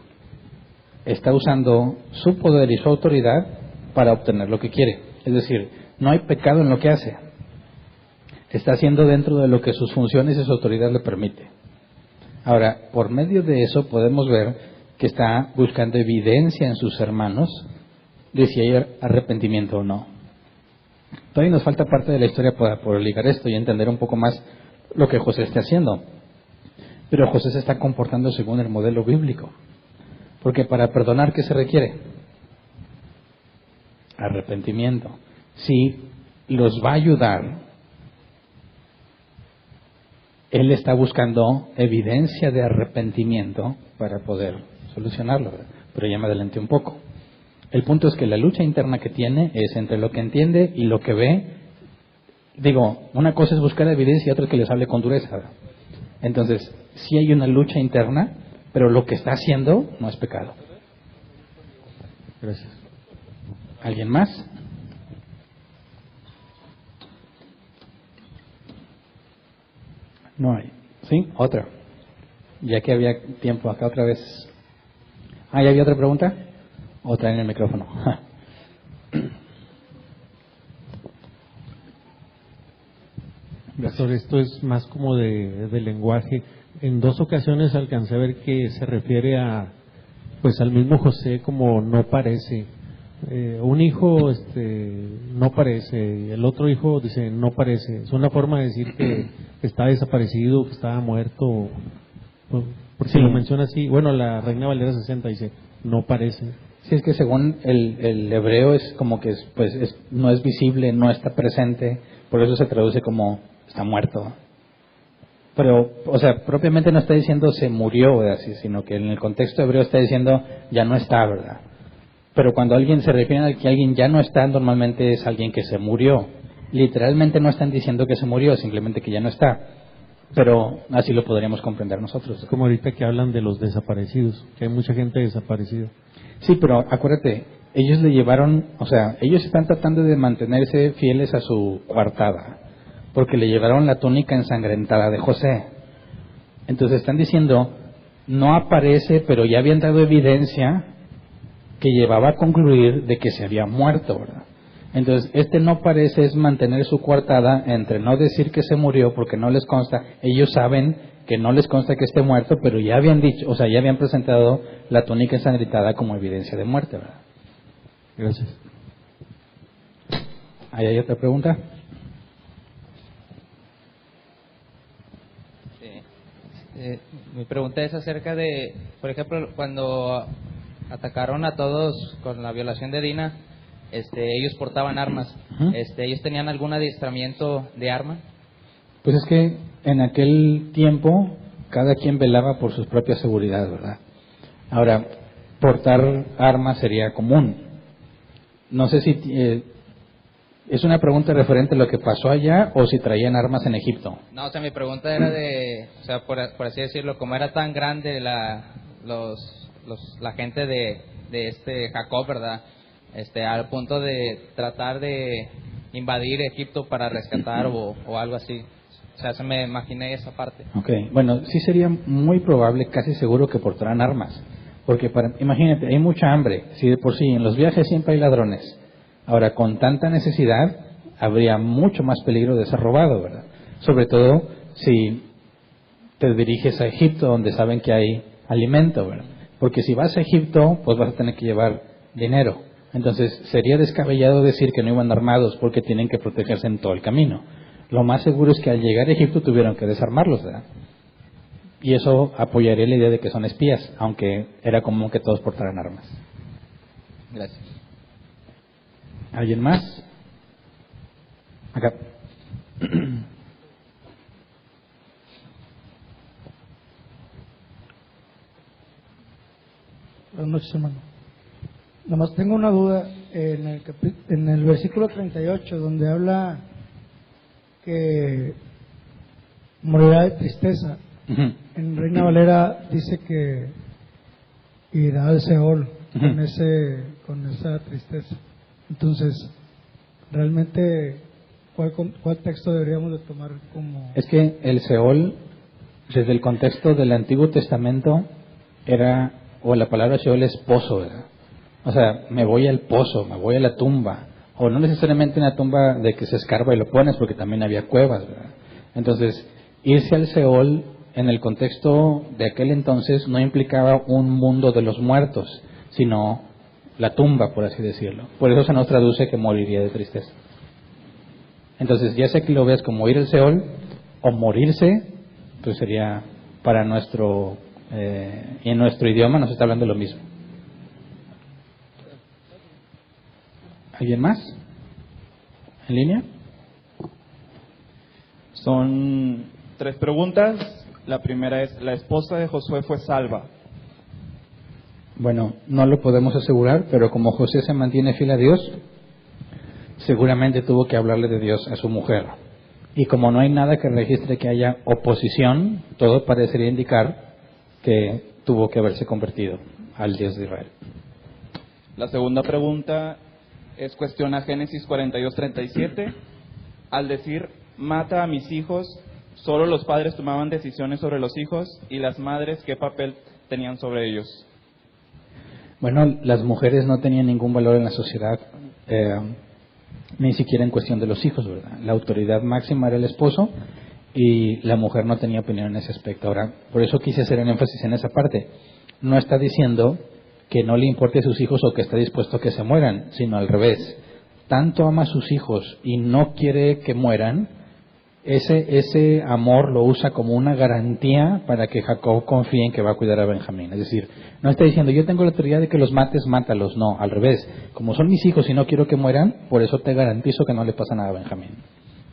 Está usando su poder y su autoridad para obtener lo que quiere. Es decir, no hay pecado en lo que hace. Está haciendo dentro de lo que sus funciones y su autoridad le permite. Ahora, por medio de eso podemos ver que está buscando evidencia en sus hermanos de si hay arrepentimiento o no. Todavía nos falta parte de la historia para poder ligar esto y entender un poco más lo que José está haciendo. Pero José se está comportando según el modelo bíblico. Porque para perdonar, ¿qué se requiere? Arrepentimiento. Si los va a ayudar, él está buscando evidencia de arrepentimiento para poder solucionarlo, ¿verdad? Pero ya me adelanté un poco. El punto es que la lucha interna que tiene es entre lo que entiende y lo que ve. Digo, una cosa es buscar evidencia y otra es que les hable con dureza, ¿verdad? Entonces, sí hay una lucha interna, pero lo que está haciendo no es pecado. Gracias. ¿Alguien más? No hay. ¿Sí? Otra. Ya que había tiempo acá otra vez. ¿Ya había otra pregunta? Otra en el micrófono. Pastor, esto es más como de lenguaje. En 2 ocasiones alcancé a ver que se refiere pues al mismo José como no parece. Un hijo no parece, el otro hijo dice no parece. Es una forma de decir que está desaparecido, que estaba muerto. Porque sí. lo menciona así. Bueno, la Reina Valera 60 dice no parece. Sí, es que según el hebreo es como que no es visible, no está presente, por eso se traduce como está muerto. Pero, o sea, propiamente no está diciendo se murió, ¿verdad? Sino que en el contexto hebreo está diciendo ya no está, ¿verdad? Pero cuando alguien se refiere a que alguien ya no está, normalmente es alguien que se murió. Literalmente no están diciendo que se murió, simplemente que ya no está. Pero así lo podríamos comprender nosotros. Como ahorita que hablan de los desaparecidos, que hay mucha gente desaparecida. Sí, pero acuérdate, ellos le llevaron, o sea, ellos están tratando de mantenerse fieles a su coartada, porque le llevaron la túnica ensangrentada de José. Entonces están diciendo, no aparece, pero ya habían dado evidencia que llevaba a concluir de que se había muerto, ¿verdad? Entonces, no parece es mantener su coartada entre no decir que se murió porque no les consta. Ellos saben que no les consta que esté muerto, pero ya habían dicho, o sea, ya habían presentado la túnica ensangrentada como evidencia de muerte, ¿verdad? Gracias. ¿Ahí hay otra pregunta? Sí. Mi pregunta es acerca de, por ejemplo, cuando atacaron a todos con la violación de Dina, ellos portaban armas. Uh-huh. ¿Ellos tenían algún adiestramiento de arma? Pues es que en aquel tiempo cada quien velaba por su propia seguridad, ¿verdad? Ahora, portar armas sería común. No sé si es una pregunta referente a lo que pasó allá o si traían armas en Egipto. No, o sea, mi pregunta era de, o sea, por así decirlo, como era tan grande la gente de Jacob, ¿verdad? Al punto de tratar de invadir Egipto para rescatar o algo así. O sea, se me imaginé esa parte. Ok, bueno, sí sería muy probable, casi seguro que portaran armas. Porque imagínate, hay mucha hambre. Si de por sí en los viajes siempre hay ladrones. Ahora, con tanta necesidad, habría mucho más peligro de ser robado, ¿verdad? Sobre todo si te diriges a Egipto, donde saben que hay alimento, ¿verdad? Porque si vas a Egipto, pues vas a tener que llevar dinero. Entonces, sería descabellado decir que no iban armados porque tienen que protegerse en todo el camino. Lo más seguro es que al llegar a Egipto tuvieron que desarmarlos, ¿verdad? Y eso apoyaría la idea de que son espías, aunque era común que todos portaran armas. Gracias. ¿Alguien más? Acá. Buenas noches, hermano. Nada más tengo una duda en el versículo 38, donde habla que morirá de tristeza. Ujú. En Reina Valera dice que irá al Seol con esa tristeza. Entonces, realmente, ¿cuál texto deberíamos de tomar como...? Es que el Seol, desde el contexto del Antiguo Testamento, era, o la palabra Seol es pozo, ¿verdad? O sea, me voy al pozo, me voy a la tumba, o no necesariamente una tumba de que se escarba y lo pones, porque también había cuevas, ¿verdad? Entonces, irse al Seol en el contexto de aquel entonces no implicaba un mundo de los muertos, sino la tumba, por así decirlo. Por eso se nos traduce que moriría de tristeza. Entonces, ya sea que lo veas como ir al Seol o morirse, pues sería para y en nuestro idioma nos está hablando lo mismo. ¿Alguien más? ¿En línea? Son 3 preguntas. La primera es, ¿la esposa de Josué fue salva? Bueno, no lo podemos asegurar, pero como José se mantiene fiel a Dios, seguramente tuvo que hablarle de Dios a su mujer. Y como no hay nada que registre que haya oposición, todo parecería indicar que tuvo que haberse convertido al Dios de Israel. La segunda pregunta es cuestión a Génesis 42:37. Al decir, mata a mis hijos, ¿solo los padres tomaban decisiones sobre los hijos? ¿Y las madres qué papel tenían sobre ellos? Bueno, las mujeres no tenían ningún valor en la sociedad, ni siquiera en cuestión de los hijos, ¿verdad? La autoridad máxima era el esposo y la mujer no tenía opinión en ese aspecto. Ahora, por eso quise hacer un énfasis en esa parte. No está diciendo que no le importe a sus hijos o que está dispuesto a que se mueran, sino al revés. Tanto ama a sus hijos y no quiere que mueran, ese amor lo usa como una garantía para que Jacob confíe en que va a cuidar a Benjamín. Es decir, no está diciendo, yo tengo la autoridad de que los mates, mátalos. No, al revés. Como son mis hijos y no quiero que mueran, por eso te garantizo que no le pasa nada a Benjamín.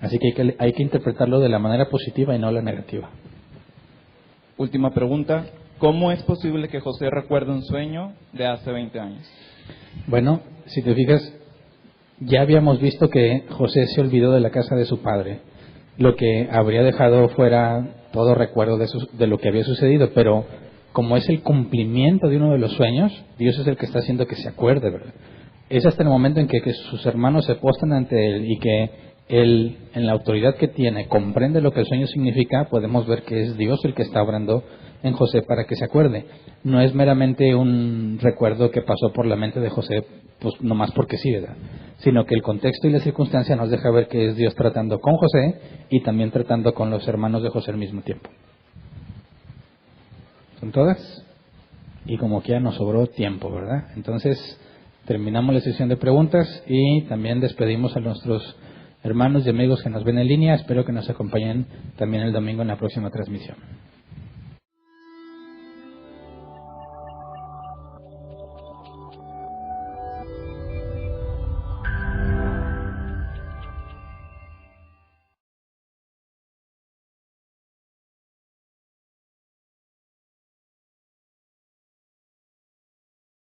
Así que hay que interpretarlo de la manera positiva y no la negativa. Última pregunta. ¿Cómo es posible que José recuerde un sueño de hace 20 años? Bueno, si te fijas, ya habíamos visto que José se olvidó de la casa de su padre. Lo que habría dejado fuera todo recuerdo de lo que había sucedido, pero como es el cumplimiento de uno de los sueños, Dios es el que está haciendo que se acuerde, ¿verdad? Es hasta el momento en que sus hermanos se postran ante él y que él, en la autoridad que tiene, comprende lo que el sueño significa, podemos ver que es Dios el que está obrando en José para que se acuerde. No es meramente un recuerdo que pasó por la mente de José, pues nomás porque sí, ¿verdad? Sino que el contexto y la circunstancia nos deja ver que es Dios tratando con José y también tratando con los hermanos de José al mismo tiempo. ¿Son todas? Y como que ya nos sobró tiempo, ¿verdad? Entonces, terminamos la sesión de preguntas y también despedimos a nuestros hermanos y amigos que nos ven en línea. Espero que nos acompañen también el domingo en la próxima transmisión.